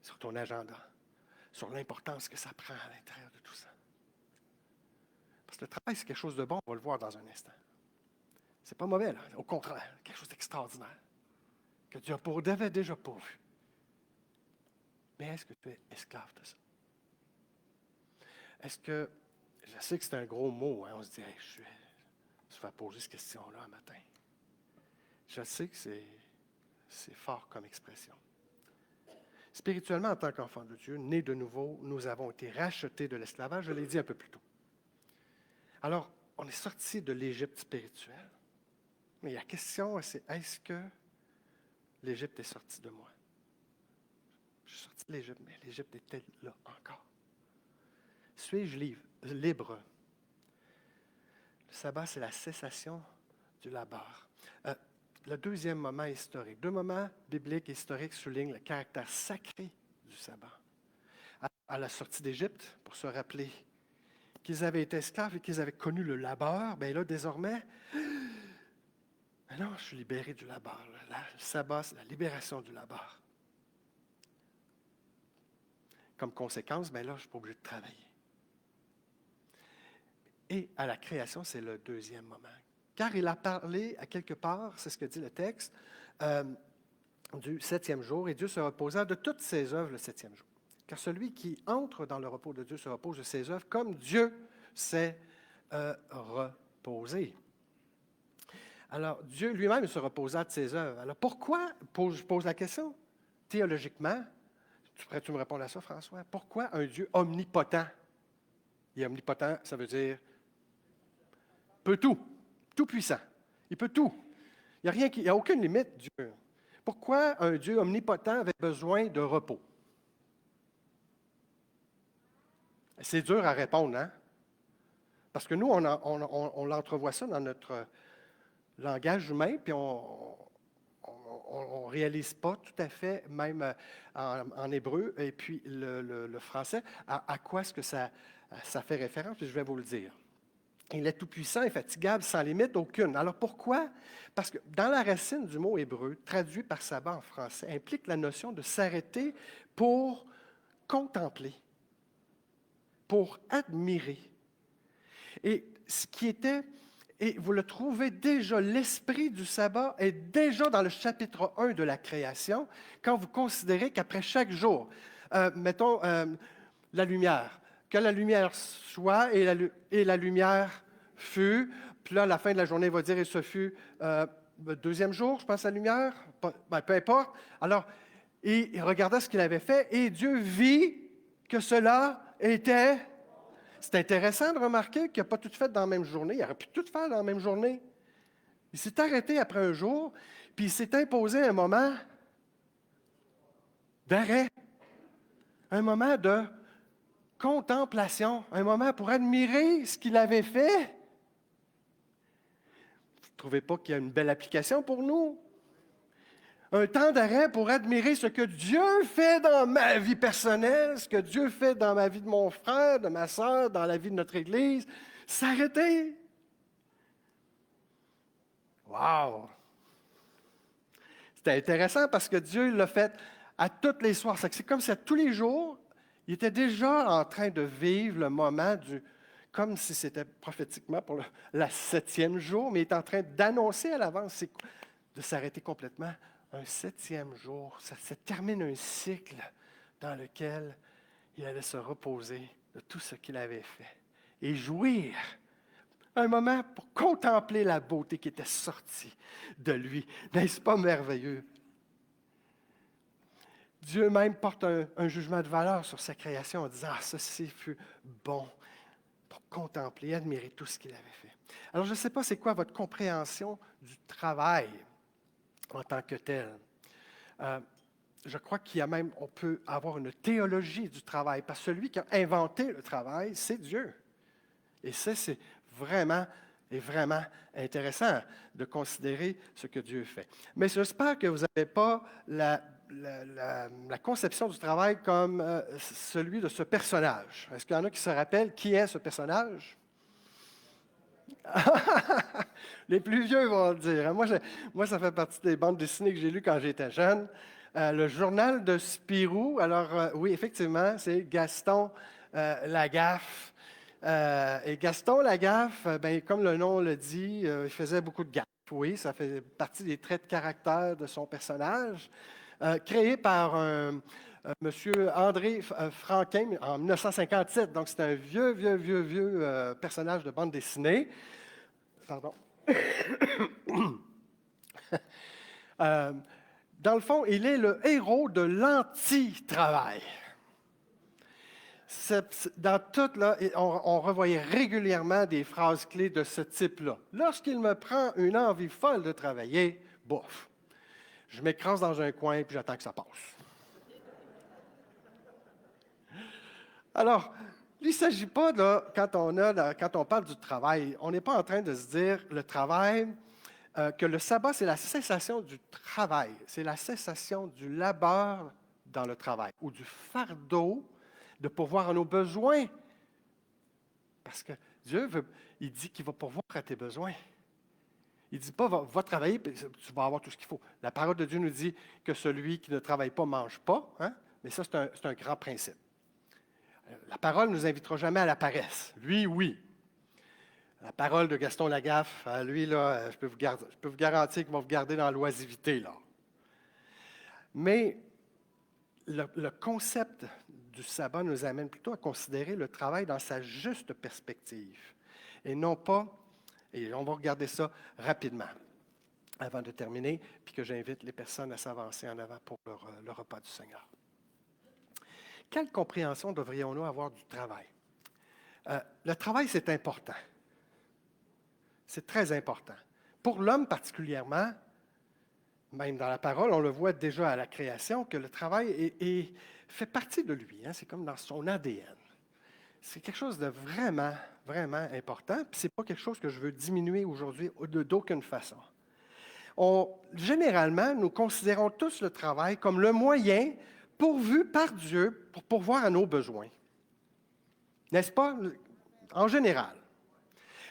sur ton agenda, sur l'importance que ça prend à l'intérieur de tout ça? Parce que le travail, c'est quelque chose de bon, on va le voir dans un instant. C'est pas mauvais, là. Au contraire, quelque chose d'extraordinaire que Dieu avait déjà pourvu. Mais est-ce que tu es esclave de ça? Est-ce que, je sais que c'est un gros mot, hein, on se dit, hey, je vais se faire poser cette question-là un matin. Je sais que c'est fort comme expression. Spirituellement, en tant qu'enfant de Dieu, nés de nouveau, nous avons été rachetés de l'esclavage, je l'ai dit un peu plus tôt. Alors, on est sorti de l'Égypte spirituelle, mais la question, c'est est-ce que l'Égypte est sortie de moi? Je suis sorti de l'Égypte, mais l'Égypte était là encore. Suis-je libre? Le sabbat, c'est la cessation du labeur. Le deuxième moment historique, deux moments bibliques et historiques soulignent le caractère sacré du sabbat. À la sortie d'Égypte, pour se rappeler qu'ils avaient été esclaves et qu'ils avaient connu le labeur, bien là, désormais, non, je suis libéré du labeur. Le sabbat, c'est la libération du labeur. Comme conséquence, bien là, je ne suis pas obligé de travailler. Et à la création, c'est le deuxième moment. Car il a parlé à quelque part, c'est ce que dit le texte, du septième jour, et Dieu se reposa de toutes ses œuvres le septième jour. Car celui qui entre dans le repos de Dieu se repose de ses œuvres comme Dieu s'est reposé. Alors, Dieu lui-même se reposa de ses œuvres. Alors, pourquoi, je pose la question, théologiquement, tu me réponds à ça, François, pourquoi un Dieu omnipotent? Il est omnipotent, ça veut dire peut tout, tout puissant. Il peut tout. Il n'y a aucune limite, Dieu. Pourquoi un Dieu omnipotent avait besoin de repos? C'est dur à répondre, hein? Parce que nous, on l'entrevoit ça dans notre langage humain, puis on ne réalise pas tout à fait, même en hébreu, et puis le français, à quoi est-ce que ça fait référence, puis je vais vous le dire. Il est tout-puissant, infatigable, sans limite aucune. Alors pourquoi? Parce que dans la racine du mot hébreu, traduit par sabbat en français, implique la notion de s'arrêter pour contempler, pour admirer. Et ce qui était, et vous le trouvez déjà, l'esprit du sabbat est déjà dans le chapitre 1 de la création, quand vous considérez qu'après chaque jour, mettons la lumière, que la lumière soit et la lumière fut, puis là, à la fin de la journée, il va dire, et ce fut le deuxième jour, je pense, la lumière, peu importe. Alors, il regarda ce qu'il avait fait, et Dieu vit que cela était... C'est intéressant de remarquer qu'il n'a pas tout fait dans la même journée. Il aurait pu tout faire dans la même journée. Il s'est arrêté après un jour, puis il s'est imposé un moment d'arrêt, un moment de contemplation, un moment pour admirer ce qu'il avait fait. Vous ne trouvez pas qu'il y a une belle application pour nous? Un temps d'arrêt pour admirer ce que Dieu fait dans ma vie personnelle, ce que Dieu fait dans ma vie de mon frère, de ma sœur, dans la vie de notre Église. S'arrêter. Wow! C'était intéressant parce que Dieu l'a fait à tous les soirs. C'est comme si à tous les jours, il était déjà en train de vivre le moment comme si c'était prophétiquement pour le septième jour, mais il est en train d'annoncer à l'avance de s'arrêter complètement. Un septième jour, ça termine un cycle dans lequel il allait se reposer de tout ce qu'il avait fait et jouir. Un moment pour contempler la beauté qui était sortie de lui. N'est-ce pas merveilleux? Dieu même porte un jugement de valeur sur sa création en disant « Ah, ceci fut bon » pour contempler, admirer tout ce qu'il avait fait. Alors, je ne sais pas c'est quoi votre compréhension du travail en tant que tel. Je crois qu'il y a même, on peut avoir une théologie du travail, parce que celui qui a inventé le travail, c'est Dieu. Et ça, c'est vraiment intéressant de considérer ce que Dieu fait. Mais j'espère que vous n'avez pas la conception du travail comme celui de ce personnage. Est-ce qu'il y en a qui se rappellent qui est ce personnage? Les plus vieux vont le dire. Moi, ça fait partie des bandes dessinées que j'ai lues quand j'étais jeune. Le journal de Spirou. Alors, oui, effectivement, c'est Gaston Lagaffe. Et Gaston Lagaffe, ben, comme le nom le dit, il faisait beaucoup de gaffes. Oui, ça fait partie des traits de caractère de son personnage. Créé par un Monsieur André Franquin, en 1957. Donc, c'est un vieux personnage de bande dessinée. Pardon. Euh, Dans le fond, il est le héros de l'anti-travail. Dans tout, là, on revoyait régulièrement des phrases clés de ce type-là. Lorsqu'il me prend une envie folle de travailler, bof, je m'écrase dans un coin et j'attends que ça passe. Alors, il ne s'agit pas, là, quand on parle du travail, on n'est pas en train de se dire le travail, que le sabbat, c'est la cessation du travail, c'est la cessation du labeur dans le travail ou du fardeau de pourvoir à nos besoins. Parce que Dieu il dit qu'il va pourvoir à tes besoins. Il ne dit pas, va travailler, puis tu vas avoir tout ce qu'il faut. La parole de Dieu nous dit que celui qui ne travaille pas ne mange pas, hein? Mais ça, c'est un grand principe. La parole ne nous invitera jamais à la paresse. Lui, oui. La parole de Gaston Lagaffe, lui, là, je peux vous garantir qu'il va vous garder dans l'oisivité, là. Mais le concept du sabbat nous amène plutôt à considérer le travail dans sa juste perspective et non pas, et on va regarder ça rapidement avant de terminer, puis que j'invite les personnes à s'avancer en avant pour le repas du Seigneur. Quelle compréhension devrions-nous avoir du travail? Le travail, c'est important. C'est très important. Pour l'homme particulièrement, même dans la parole, on le voit déjà à la création, que le travail fait partie de lui. Hein? C'est comme dans son ADN. C'est quelque chose de vraiment, vraiment important. Puis ce n'est pas quelque chose que je veux diminuer aujourd'hui d'aucune façon. Généralement, nous considérons tous le travail comme le moyen pourvu par Dieu pour pourvoir à nos besoins. N'est-ce pas? En général.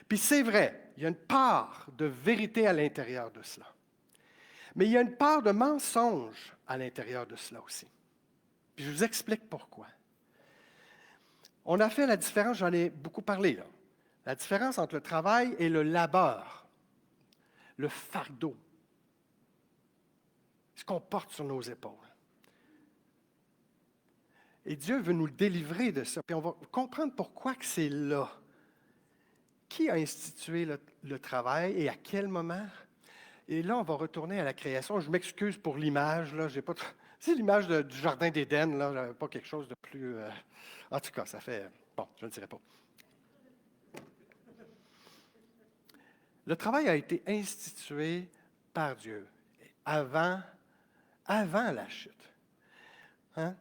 Puis c'est vrai, il y a une part de vérité à l'intérieur de cela. Mais il y a une part de mensonge à l'intérieur de cela aussi. Puis je vous explique pourquoi. On a fait la différence, j'en ai beaucoup parlé, là. La différence entre le travail et le labeur, le fardeau, ce qu'on porte sur nos épaules. Et Dieu veut nous délivrer de ça. Puis on va comprendre pourquoi que c'est là. Qui a institué le travail et à quel moment? Et là, on va retourner à la création. Je m'excuse pour l'image. Là, c'est l'image du Jardin d'Éden, là, pas quelque chose de plus... En tout cas, ça fait... Bon, je ne le dirai pas. Le travail a été institué par Dieu avant la chute. Hein?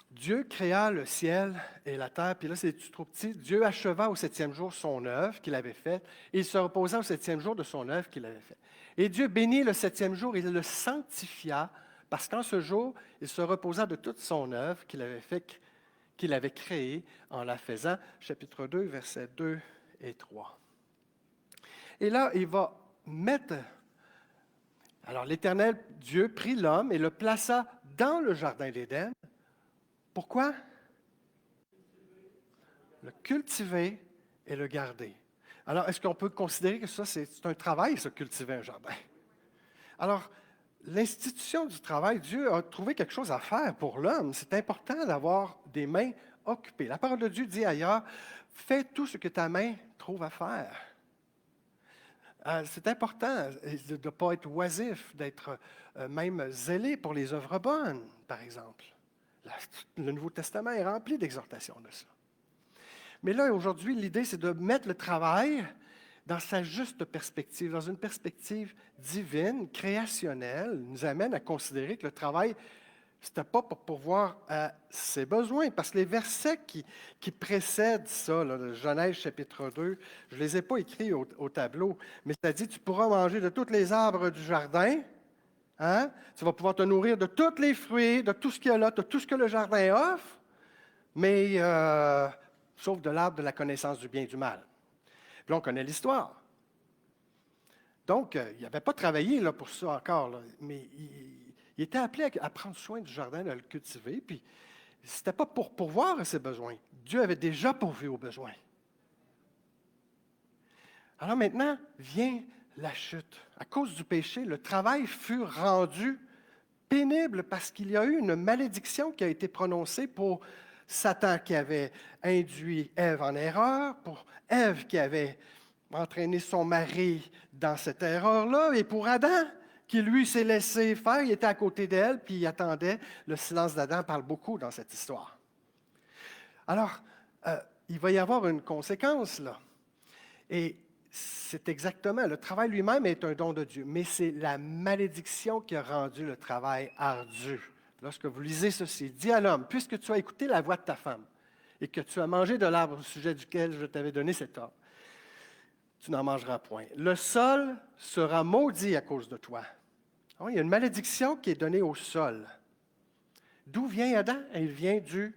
Dieu créa le ciel et la terre, puis là, c'est trop petit. Dieu acheva au 7e jour son œuvre qu'il avait faite, et il se reposa au 7e jour de son œuvre qu'il avait faite. Et Dieu bénit le 7e jour et le sanctifia, parce qu'en ce jour, il se reposa de toute son œuvre qu'il avait faite, qu'il avait créée en la faisant. Chapitre 2, versets 2 et 3. Et là, il va mettre... Alors, l'Éternel Dieu prit l'homme et le plaça dans le Jardin d'Éden. Pourquoi? Le cultiver et le garder. Alors, est-ce qu'on peut considérer que ça, c'est un travail, ça, cultiver un jardin? Alors, l'institution du travail, Dieu a trouvé quelque chose à faire pour l'homme. C'est important d'avoir des mains occupées. La parole de Dieu dit ailleurs, fais tout ce que ta main trouve à faire. C'est important de ne pas être oisif, d'être même zélé pour les œuvres bonnes, par exemple. Le Nouveau Testament est rempli d'exhortations de ça. Mais là, aujourd'hui, l'idée, c'est de mettre le travail dans sa juste perspective, dans une perspective divine, créationnelle, nous amène à considérer que le travail, ce n'était pas pour pourvoir à ses besoins. Parce que les versets qui précèdent ça, là, le Genèse chapitre 2, je ne les ai pas écrits au tableau, mais ça dit, tu pourras manger de tous les arbres du jardin. Hein? Tu vas pouvoir te nourrir de tous les fruits, de tout ce qu'il y a là, de tout ce que le jardin offre, mais sauf de l'arbre de la connaissance du bien et du mal. Puis là, on connaît l'histoire. Donc, il n'avait pas travaillé là, pour ça encore, là, mais il était appelé à prendre soin du jardin, à le cultiver, puis ce n'était pas pour pourvoir à ses besoins. Dieu avait déjà pourvu aux besoins. Alors maintenant, vient la chute. À cause du péché, le travail fut rendu pénible parce qu'il y a eu une malédiction qui a été prononcée pour Satan qui avait induit Ève en erreur, pour Ève qui avait entraîné son mari dans cette erreur-là, et pour Adam qui, lui, s'est laissé faire. Il était à côté d'elle, puis il attendait. Le silence d'Adam parle beaucoup dans cette histoire. Alors, il va y avoir une conséquence, là. Et c'est exactement, le travail lui-même est un don de Dieu, mais c'est la malédiction qui a rendu le travail ardu. Lorsque vous lisez ceci, dis à l'homme, puisque tu as écouté la voix de ta femme et que tu as mangé de l'arbre au sujet duquel je t'avais donné cet ordre, tu n'en mangeras point. Le sol sera maudit à cause de toi. Alors, il y a une malédiction qui est donnée au sol. D'où vient Adam? Il vient du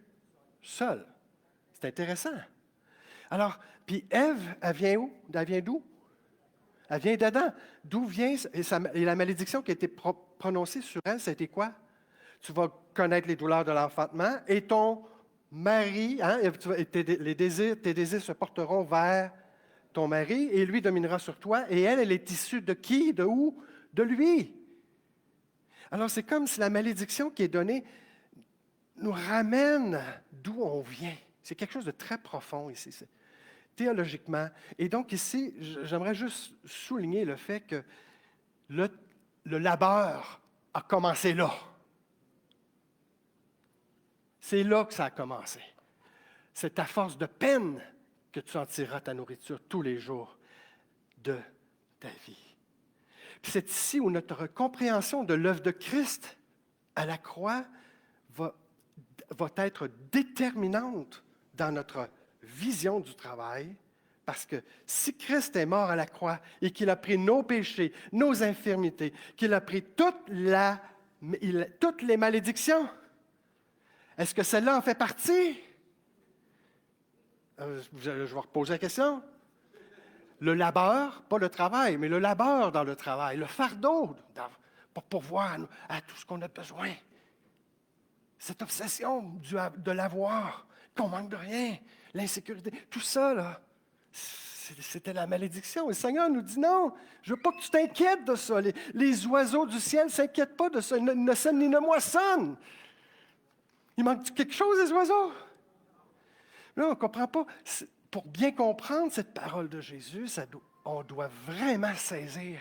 sol. C'est intéressant. Alors, puis Ève, elle vient où? Elle vient d'où? Elle vient d'Adam. D'où vient, et la malédiction qui a été prononcée sur elle, c'était quoi? Tu vas connaître les douleurs de l'enfantement et ton mari, tes désirs se porteront vers ton mari et lui dominera sur toi. Et elle est issue de qui? De où? De lui. Alors, c'est comme si la malédiction qui est donnée nous ramène d'où on vient. C'est quelque chose de très profond ici, théologiquement. Et donc ici, j'aimerais juste souligner le fait que le labeur a commencé là. C'est là que ça a commencé. C'est à force de peine que tu en tireras ta nourriture tous les jours de ta vie. Puis c'est ici où notre compréhension de l'œuvre de Christ à la croix va être déterminante dans notre vision du travail, parce que si Christ est mort à la croix et qu'il a pris nos péchés, nos infirmités, qu'il a pris toutes les malédictions, est-ce que celle-là en fait partie? Je vais reposer la question. Le labeur, pas le travail, mais le labeur dans le travail, le fardeau pour pourvoir à tout ce qu'on a besoin. Cette obsession de l'avoir, qu'on manque de rien, l'insécurité, tout ça, là, c'était la malédiction. Et le Seigneur nous dit non, je ne veux pas que tu t'inquiètes de ça. Les oiseaux du ciel ne s'inquiètent pas de ça, ils ne sèment ni ne moissonnent. Il manque quelque chose, les oiseaux? Là, on ne comprend pas. Pour bien comprendre cette parole de Jésus, on doit vraiment saisir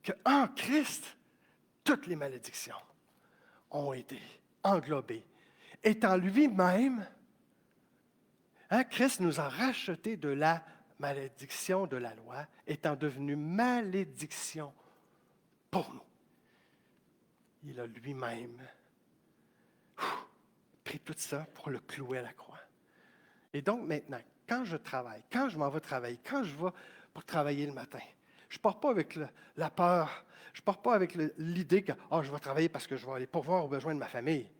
qu'en Christ, toutes les malédictions ont été englobées. Étant lui-même, Christ nous a rachetés de la malédiction de la loi, étant devenu malédiction pour nous. Il a lui-même pris tout ça pour le clouer à la croix. Et donc maintenant, quand je travaille, quand je m'en vais travailler, quand je vais pour travailler le matin, je ne pars pas avec la peur, je ne pars pas avec l'idée que je vais travailler parce que je vais aller pourvoir aux besoins de ma famille.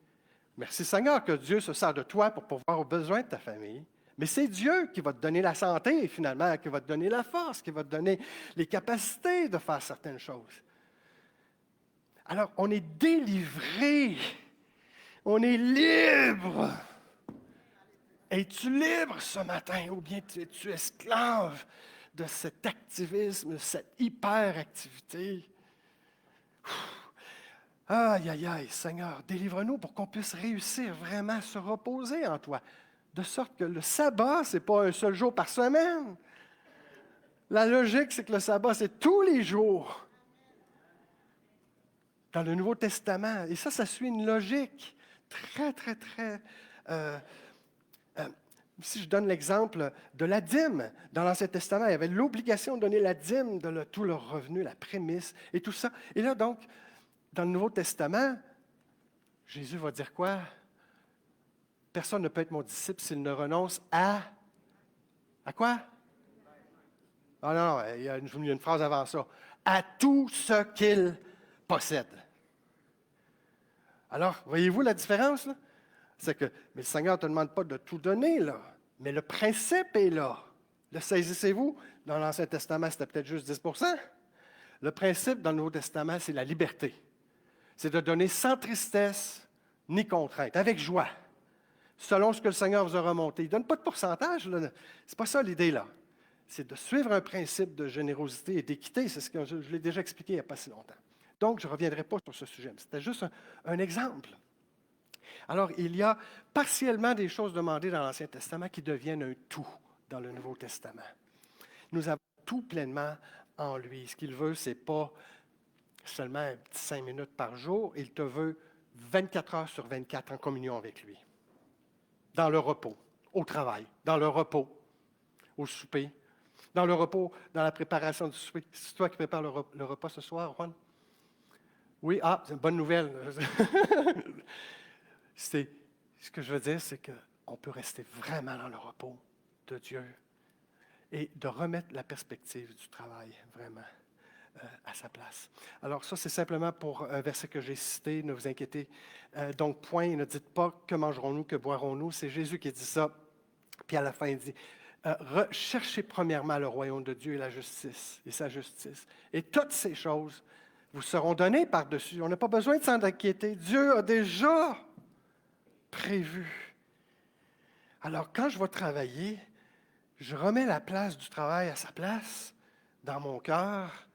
Merci Seigneur que Dieu se sert de toi pour pourvoir aux besoins de ta famille. Mais c'est Dieu qui va te donner la santé, finalement, qui va te donner la force, qui va te donner les capacités de faire certaines choses. Alors, on est délivré, on est libre. Es-tu libre ce matin ou bien es-tu esclave de cet activisme, de cette hyperactivité? Aïe, aïe, aïe, Seigneur, délivre-nous pour qu'on puisse réussir vraiment à se reposer en toi. De sorte que le sabbat, ce n'est pas un seul jour par semaine. La logique, c'est que le sabbat, c'est tous les jours. Dans le Nouveau Testament. Et ça suit une logique très, très, très... si je donne l'exemple de la dîme, dans l'Ancien Testament, il y avait l'obligation de donner la dîme de tout leur revenu, la prémisse et tout ça. Et là, donc, dans le Nouveau Testament, Jésus va dire quoi? Personne ne peut être mon disciple s'il ne renonce à... À quoi? Ah non, il y a une phrase avant ça. À tout ce qu'il possède. Alors, voyez-vous la différence, là? C'est que, mais le Seigneur ne te demande pas de tout donner, là. Mais le principe est là. Le saisissez-vous? Dans l'Ancien Testament, c'était peut-être juste 10 %. Le principe dans le Nouveau Testament, c'est la liberté. C'est de donner sans tristesse ni contrainte, avec joie, selon ce que le Seigneur vous a remonté. Il ne donne pas de pourcentage. Ce n'est pas ça l'idée, là. C'est de suivre un principe de générosité et d'équité. C'est ce que je l'ai déjà expliqué il n'y a pas si longtemps. Donc, je ne reviendrai pas sur ce sujet. C'était juste un exemple. Alors, il y a partiellement des choses demandées dans l'Ancien Testament qui deviennent un tout dans le Nouveau Testament. Nous avons tout pleinement en lui. Ce qu'il veut, ce n'est pas seulement un petit 5 minutes par jour. Il te veut 24 heures sur 24 en communion avec lui. Dans le repos, au travail, dans le repos, au souper, dans le repos, dans la préparation du souper. C'est toi qui prépares le repas ce soir, Juan? Oui, c'est une bonne nouvelle. Ce que je veux dire, c'est qu'on peut rester vraiment dans le repos de Dieu et de remettre la perspective du travail vraiment à sa place. Alors ça, c'est simplement pour un verset que j'ai cité, ne vous inquiétez. Donc, point, ne dites pas que mangerons-nous, que boirons-nous. C'est Jésus qui dit ça. Puis à la fin, il dit, cherchez premièrement le royaume de Dieu et la justice, et sa justice. Et toutes ces choses vous seront données par-dessus. On n'a pas besoin de s'en inquiéter. Dieu a déjà prévu. Alors, quand je vais travailler, je remets la place du travail à sa place dans mon cœur.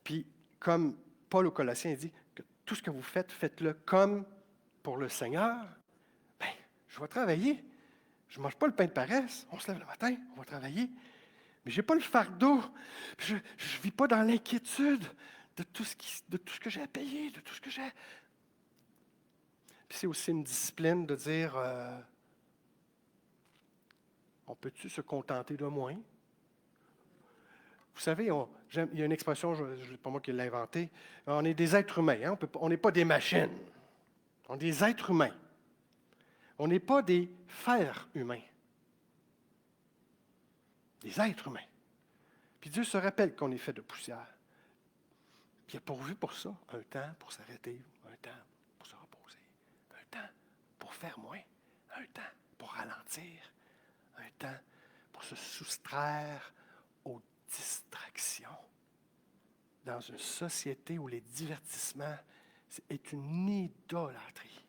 Puis, comme Paul aux Colossiens dit, que tout ce que vous faites, faites-le comme pour le Seigneur. Bien, je vais travailler. Je ne mange pas le pain de paresse. On se lève le matin, on va travailler. Mais je n'ai pas le fardeau. Je ne vis pas dans l'inquiétude de tout ce que j'ai à payer, de tout ce que j'ai. Puis c'est aussi une discipline de dire, on peut-tu se contenter de moins? Vous savez, il y a une expression, ce n'est pas moi qui l'ai inventée, on est des êtres humains, hein? On n'est pas des machines. On est des êtres humains. On n'est pas des fers humains. Des êtres humains. Puis Dieu se rappelle qu'on est fait de poussière. Puis il a pourvu pour ça un temps pour s'arrêter, un temps pour se reposer, un temps pour faire moins, un temps pour ralentir, un temps pour se soustraire aux distractions. Dans une société où les divertissements est une idolâtrie.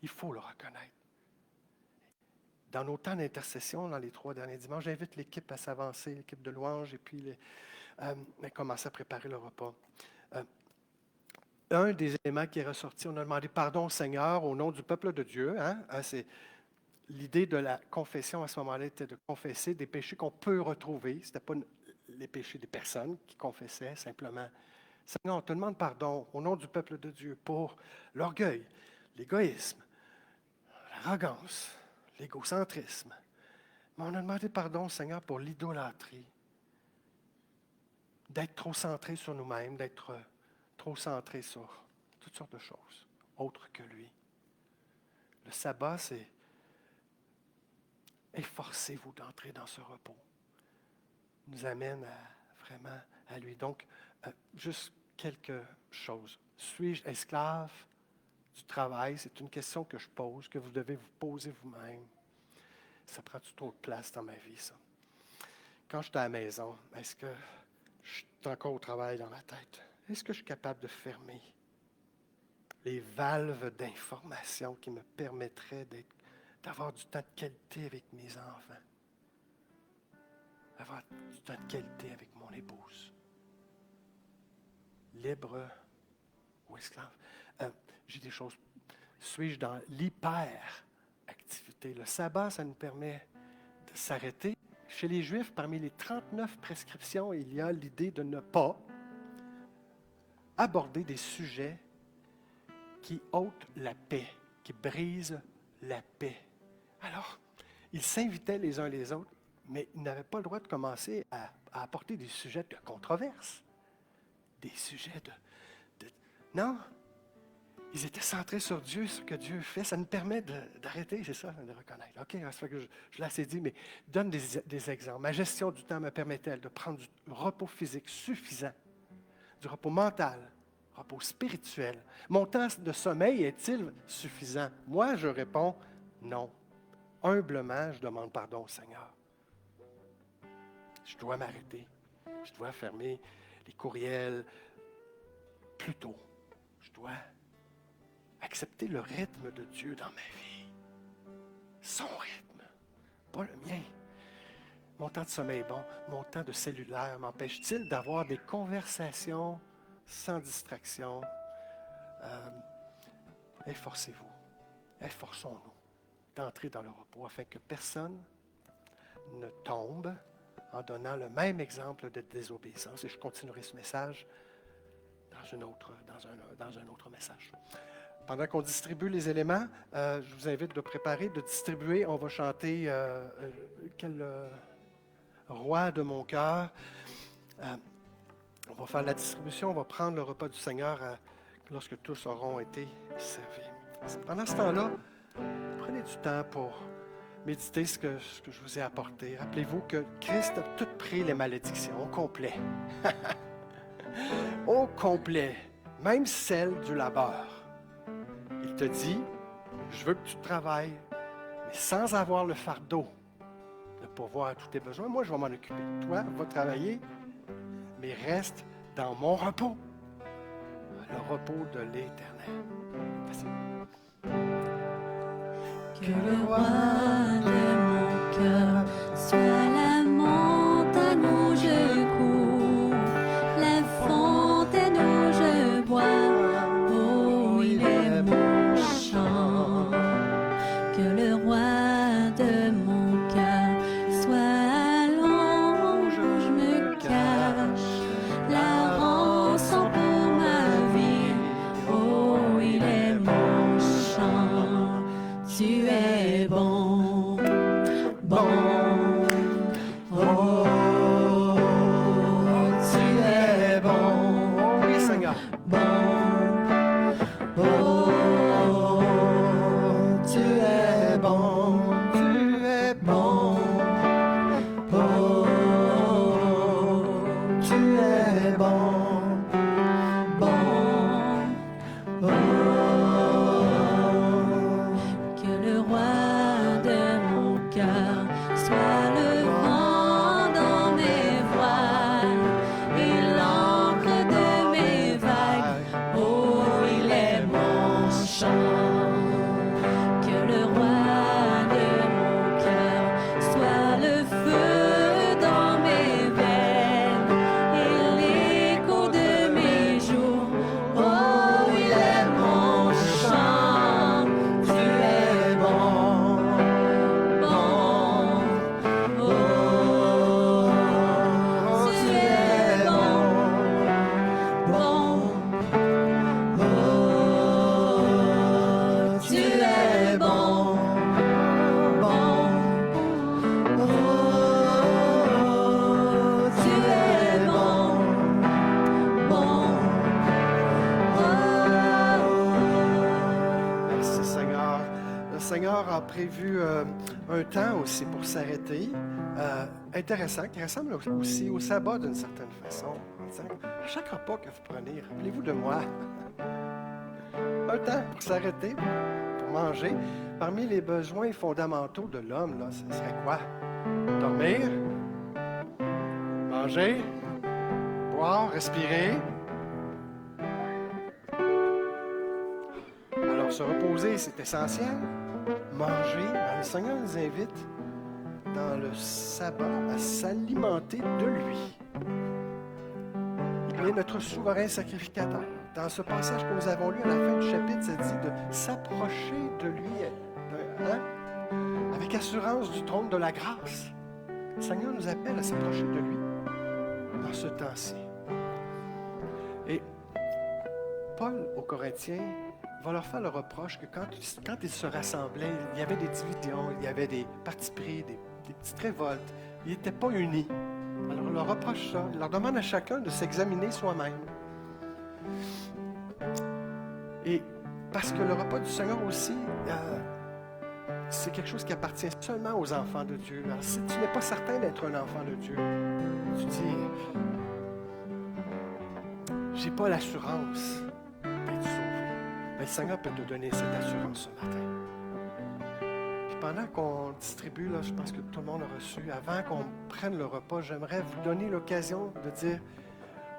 Il faut le reconnaître. Dans nos temps d'intercession, dans les 3 derniers dimanches, j'invite l'équipe à s'avancer, l'équipe de louange, et puis commencer à préparer le repas. Un des éléments qui est ressorti, on a demandé pardon au Seigneur au nom du peuple de Dieu. C'est l'idée de la confession à ce moment-là était de confesser des péchés qu'on peut retrouver. Ce n'était pas les péchés des personnes qui confessaient, simplement. Seigneur, on te demande pardon au nom du peuple de Dieu pour l'orgueil, l'égoïsme, l'arrogance, l'égocentrisme. Mais on a demandé pardon au Seigneur pour l'idolâtrie, d'être trop centré sur nous-mêmes, d'être trop centré sur toutes sortes de choses, autres que lui. Le sabbat, c'est efforcez-vous d'entrer dans ce repos. Nous amène vraiment à lui. Donc, juste quelque chose. Suis-je esclave du travail? C'est une question que je pose, que vous devez vous poser vous-même. Ça prend-tu trop de place dans ma vie, ça? Quand je suis à la maison, est-ce que je suis encore au travail dans ma tête? Est-ce que je suis capable de fermer les valves d'information qui me permettraient d'avoir du temps de qualité avec mes enfants? Avoir du temps de qualité avec mon épouse? Libre ou esclave? J'ai des choses. Suis-je dans l'hyper-activité? Le sabbat, ça nous permet de s'arrêter. Chez les Juifs, parmi les 39 prescriptions, il y a l'idée de ne pas aborder des sujets qui ôtent la paix, qui brisent la paix. Alors, ils s'invitaient les uns les autres, mais ils n'avaient pas le droit de commencer à apporter des sujets de controverse, des sujets de... Non, ils étaient centrés sur Dieu, ce que Dieu fait. Ça nous permet d'arrêter, c'est ça, de reconnaître. OK, c'est ça que je l'ai assez dit, mais donne des exemples. Ma gestion du temps me permet-elle de prendre du repos physique suffisant, du repos mental, repos spirituel? Mon temps de sommeil est-il suffisant? Moi, je réponds non. Humblement, je demande pardon au Seigneur. Je dois m'arrêter. Je dois fermer les courriels plus tôt. Je dois accepter le rythme de Dieu dans ma vie. Son rythme, pas le mien. mon temps de sommeil est bon, mon temps de cellulaire m'empêche-t-il d'avoir des conversations sans distraction? Efforcez-vous, efforçons-nous d'entrer dans le repos afin que personne ne tombe en donnant le même exemple de désobéissance. Et je continuerai ce message dans un autre message. Pendant qu'on distribue les éléments, je vous invite de préparer, de distribuer. On va chanter quel roi de mon cœur. On va faire la distribution, on va prendre le repas du Seigneur lorsque tous auront été servis. Pendant ce temps-là, prenez du temps pour méditer ce que je vous ai apporté. Rappelez-vous que Christ a tout pris les malédictions au complet. Au complet, même celle du labeur. Il te dit, je veux que tu travailles, mais sans avoir le fardeau de pourvoir à tous tes besoins. Moi, je vais m'en occuper. Toi, va travailler, mais reste dans mon repos, le repos de l'Éternel. Merci. Que le roi de mon cœur soit la montagne où je cours, la fontaine où je bois, oh, il est mon chant. Que le roi de mon cœur soit l'ange où je me cache, la rançon pour ma vie, oh, il est mon chant. Tu es bon, bon, oh, tu es bon, Oui, Seigneur. bon, oh, tu es bon, Tu es bon. oh, tu es bon, bon, oh. Que le roi de mon cœur soit le vent dans mes voiles et l'encre de mes vagues, oh, il est mon chant. Que le roi de mon cœur soit le feu dans mes veines et l'écho de mes jours, oh, il est mon chant. Tu es bon, bon, oh, tu es bon, bon, oh, tu es bon, bon, oh, tu es bon, bon, oh. Merci, Seigneur. Le Seigneur a prévu un temps aussi pour s'arrêter. Intéressant, qui ressemble aussi au sabbat d'une certaine façon. En disant, à chaque repas que vous prenez, rappelez-vous de moi. Un temps pour s'arrêter, pour manger. Parmi les besoins fondamentaux de l'homme, là, ce serait quoi? Dormir, manger, boire, respirer. Alors, se reposer, c'est essentiel. Manger, ben, le Seigneur nous invite dans le sabbat à s'alimenter de lui. Il est notre souverain sacrificateur. Dans ce passage que nous avons lu à la fin du chapitre, ça dit de s'approcher de lui avec assurance du trône de la grâce. Le Seigneur nous appelle à s'approcher de lui dans ce temps-ci. Et Paul aux Corinthiens va leur faire le reproche que quand ils se rassemblaient, il y avait des divisions, il y avait des partis pris, des petites révoltes. Ils n'étaient pas unis. Alors il leur reproche ça. Il leur demande à chacun de s'examiner soi-même. Et parce que le repas du Seigneur aussi, c'est quelque chose qui appartient seulement aux enfants de Dieu. Alors si tu n'es pas certain d'être un enfant de Dieu, tu dis, j'ai pas l'assurance d'être sauvé. Mais le Seigneur peut te donner cette assurance ce matin. Puis pendant qu'on distribue, là, je pense que tout le monde a reçu, avant qu'on prenne le repas, j'aimerais vous donner l'occasion de dire,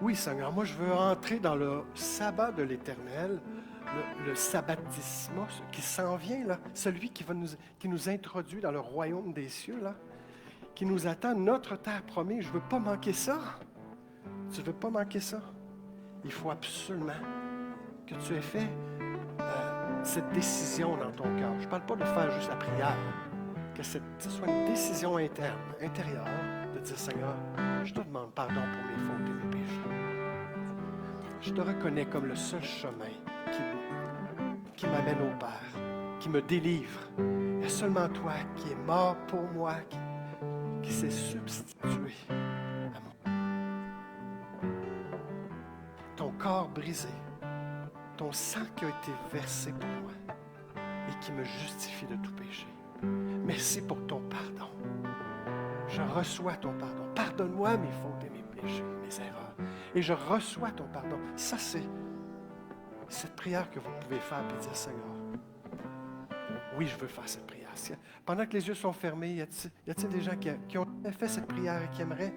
oui Seigneur, moi je veux entrer dans le sabbat de l'Éternel, le sabbatisme qui s'en vient, là, celui qui nous introduit dans le royaume des cieux, là, qui nous attend, notre terre promise. Je ne veux pas manquer ça. Tu ne veux pas manquer ça? Il faut absolument que tu aies fait cette décision dans ton cœur. Je ne parle pas de faire juste la prière, que ce soit une décision intérieure, de dire, Seigneur, je te demande pardon pour mes fautes et mes péchés. Je te reconnais comme le seul chemin qui m'amène au Père, qui me délivre. Il y a seulement toi qui es mort pour moi, qui s'est substitué à moi. Ton corps brisé, ton sang qui a été versé pour moi et qui me justifie de tout péché. Merci pour ton pardon. Je reçois ton pardon. Pardonne-moi mes fautes et mes péchés, mes erreurs. Et je reçois ton pardon. Ça, c'est cette prière que vous pouvez faire et dire, Seigneur, oui, je veux faire cette prière. Pendant que les yeux sont fermés, y a-t-il des gens qui ont fait cette prière et qui aimeraient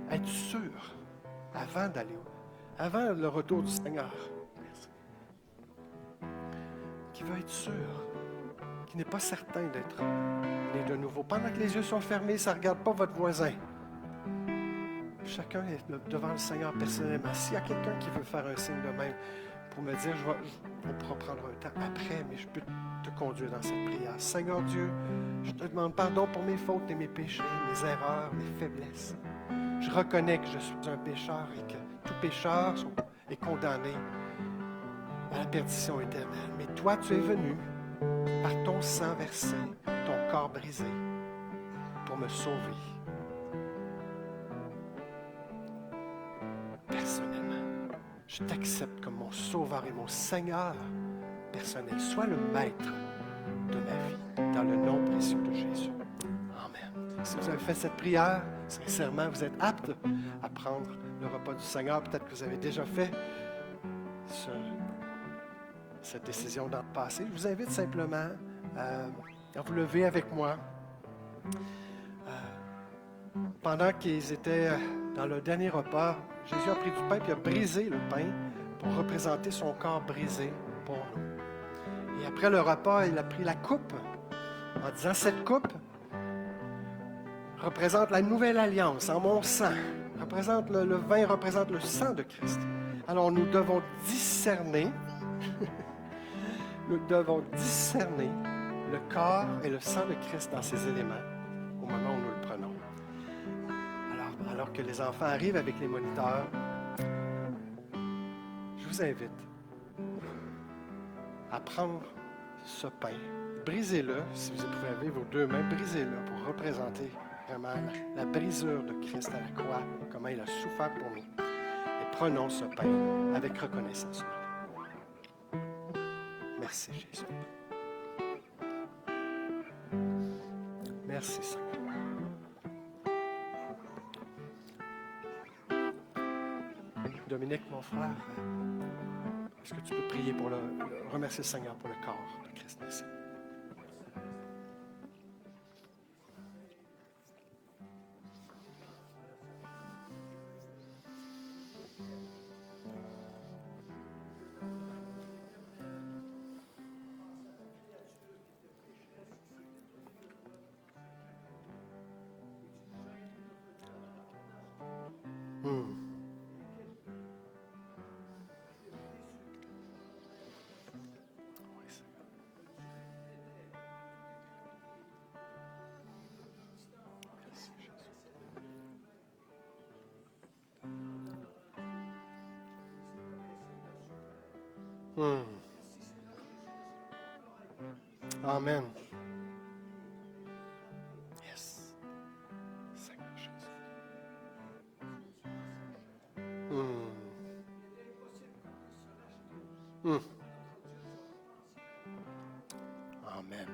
être sûrs avant le retour du Seigneur? Merci. Qui veut être sûr, qui n'est pas certain d'être né de nouveau. Pendant que les yeux sont fermés, ça ne regarde pas votre voisin. Chacun est devant le Seigneur personnellement. S'il y a quelqu'un qui veut faire un signe de même pour me dire, on pourra prendre un temps après, mais je peux te conduire dans cette prière. Seigneur Dieu, je te demande pardon pour mes fautes et mes péchés, mes erreurs, mes faiblesses. Je reconnais que je suis un pécheur et que tout pécheur est condamné à la perdition éternelle. Mais toi, tu es venu par ton sang versé, ton corps brisé, pour me sauver. Personnellement, je t'accepte comme mon sauveur et mon Seigneur personnel. Sois le maître de ma vie, dans le nom précieux de Jésus. Amen. Si vous avez fait cette prière, sincèrement, vous êtes apte à prendre le repas du Seigneur. Peut-être que vous avez déjà fait cette décision dans le passé. Je vous invite simplement à vous lever avec moi. Pendant qu'ils étaient dans le dernier repas, Jésus a pris du pain et a brisé le pain pour représenter son corps brisé pour nous. Et après le repas, il a pris la coupe en disant, cette coupe représente la nouvelle alliance en mon sang. Le vin représente le sang de Christ. Alors nous devons discerner, le corps et le sang de Christ dans ces éléments au moment où nous le prenons. Alors que les enfants arrivent avec les moniteurs, je vous invite à prendre ce pain, brisez-le, si vous avez vos deux mains, brisez-le pour représenter vraiment la brisure de Christ à la croix, comment il a souffert pour nous. Et prenons ce pain avec reconnaissance. Merci Jésus. Merci Seigneur. Dominique, mon frère, est-ce que tu peux prier pour remercier le Seigneur pour le corps de Christ? Merci. Amen. Yes. Seigneur Jésus. Amen.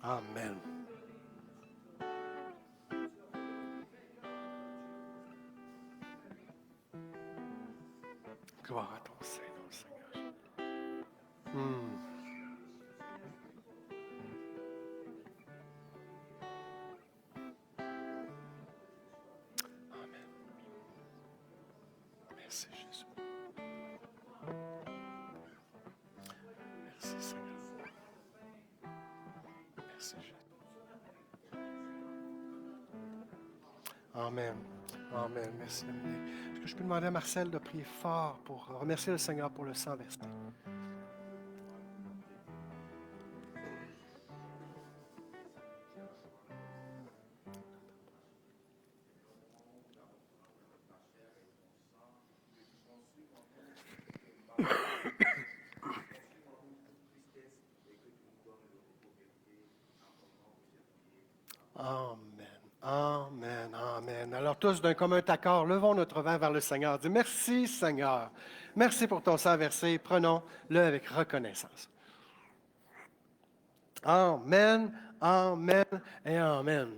Amen. Gloire à ton Seigneur, Seigneur. Amen. Merci Jésus. Merci, Jésus. Amen. Amen. Merci. Est-ce que je peux demander à Marcel de prier fort pour remercier le Seigneur pour le sang versé? Amen. Amen. Amen. Alors tous d'un commun accord, levons notre verre vers le Seigneur. Dis merci Seigneur. Merci pour ton sang versé. Prenons-le avec reconnaissance. Amen. Amen et Amen.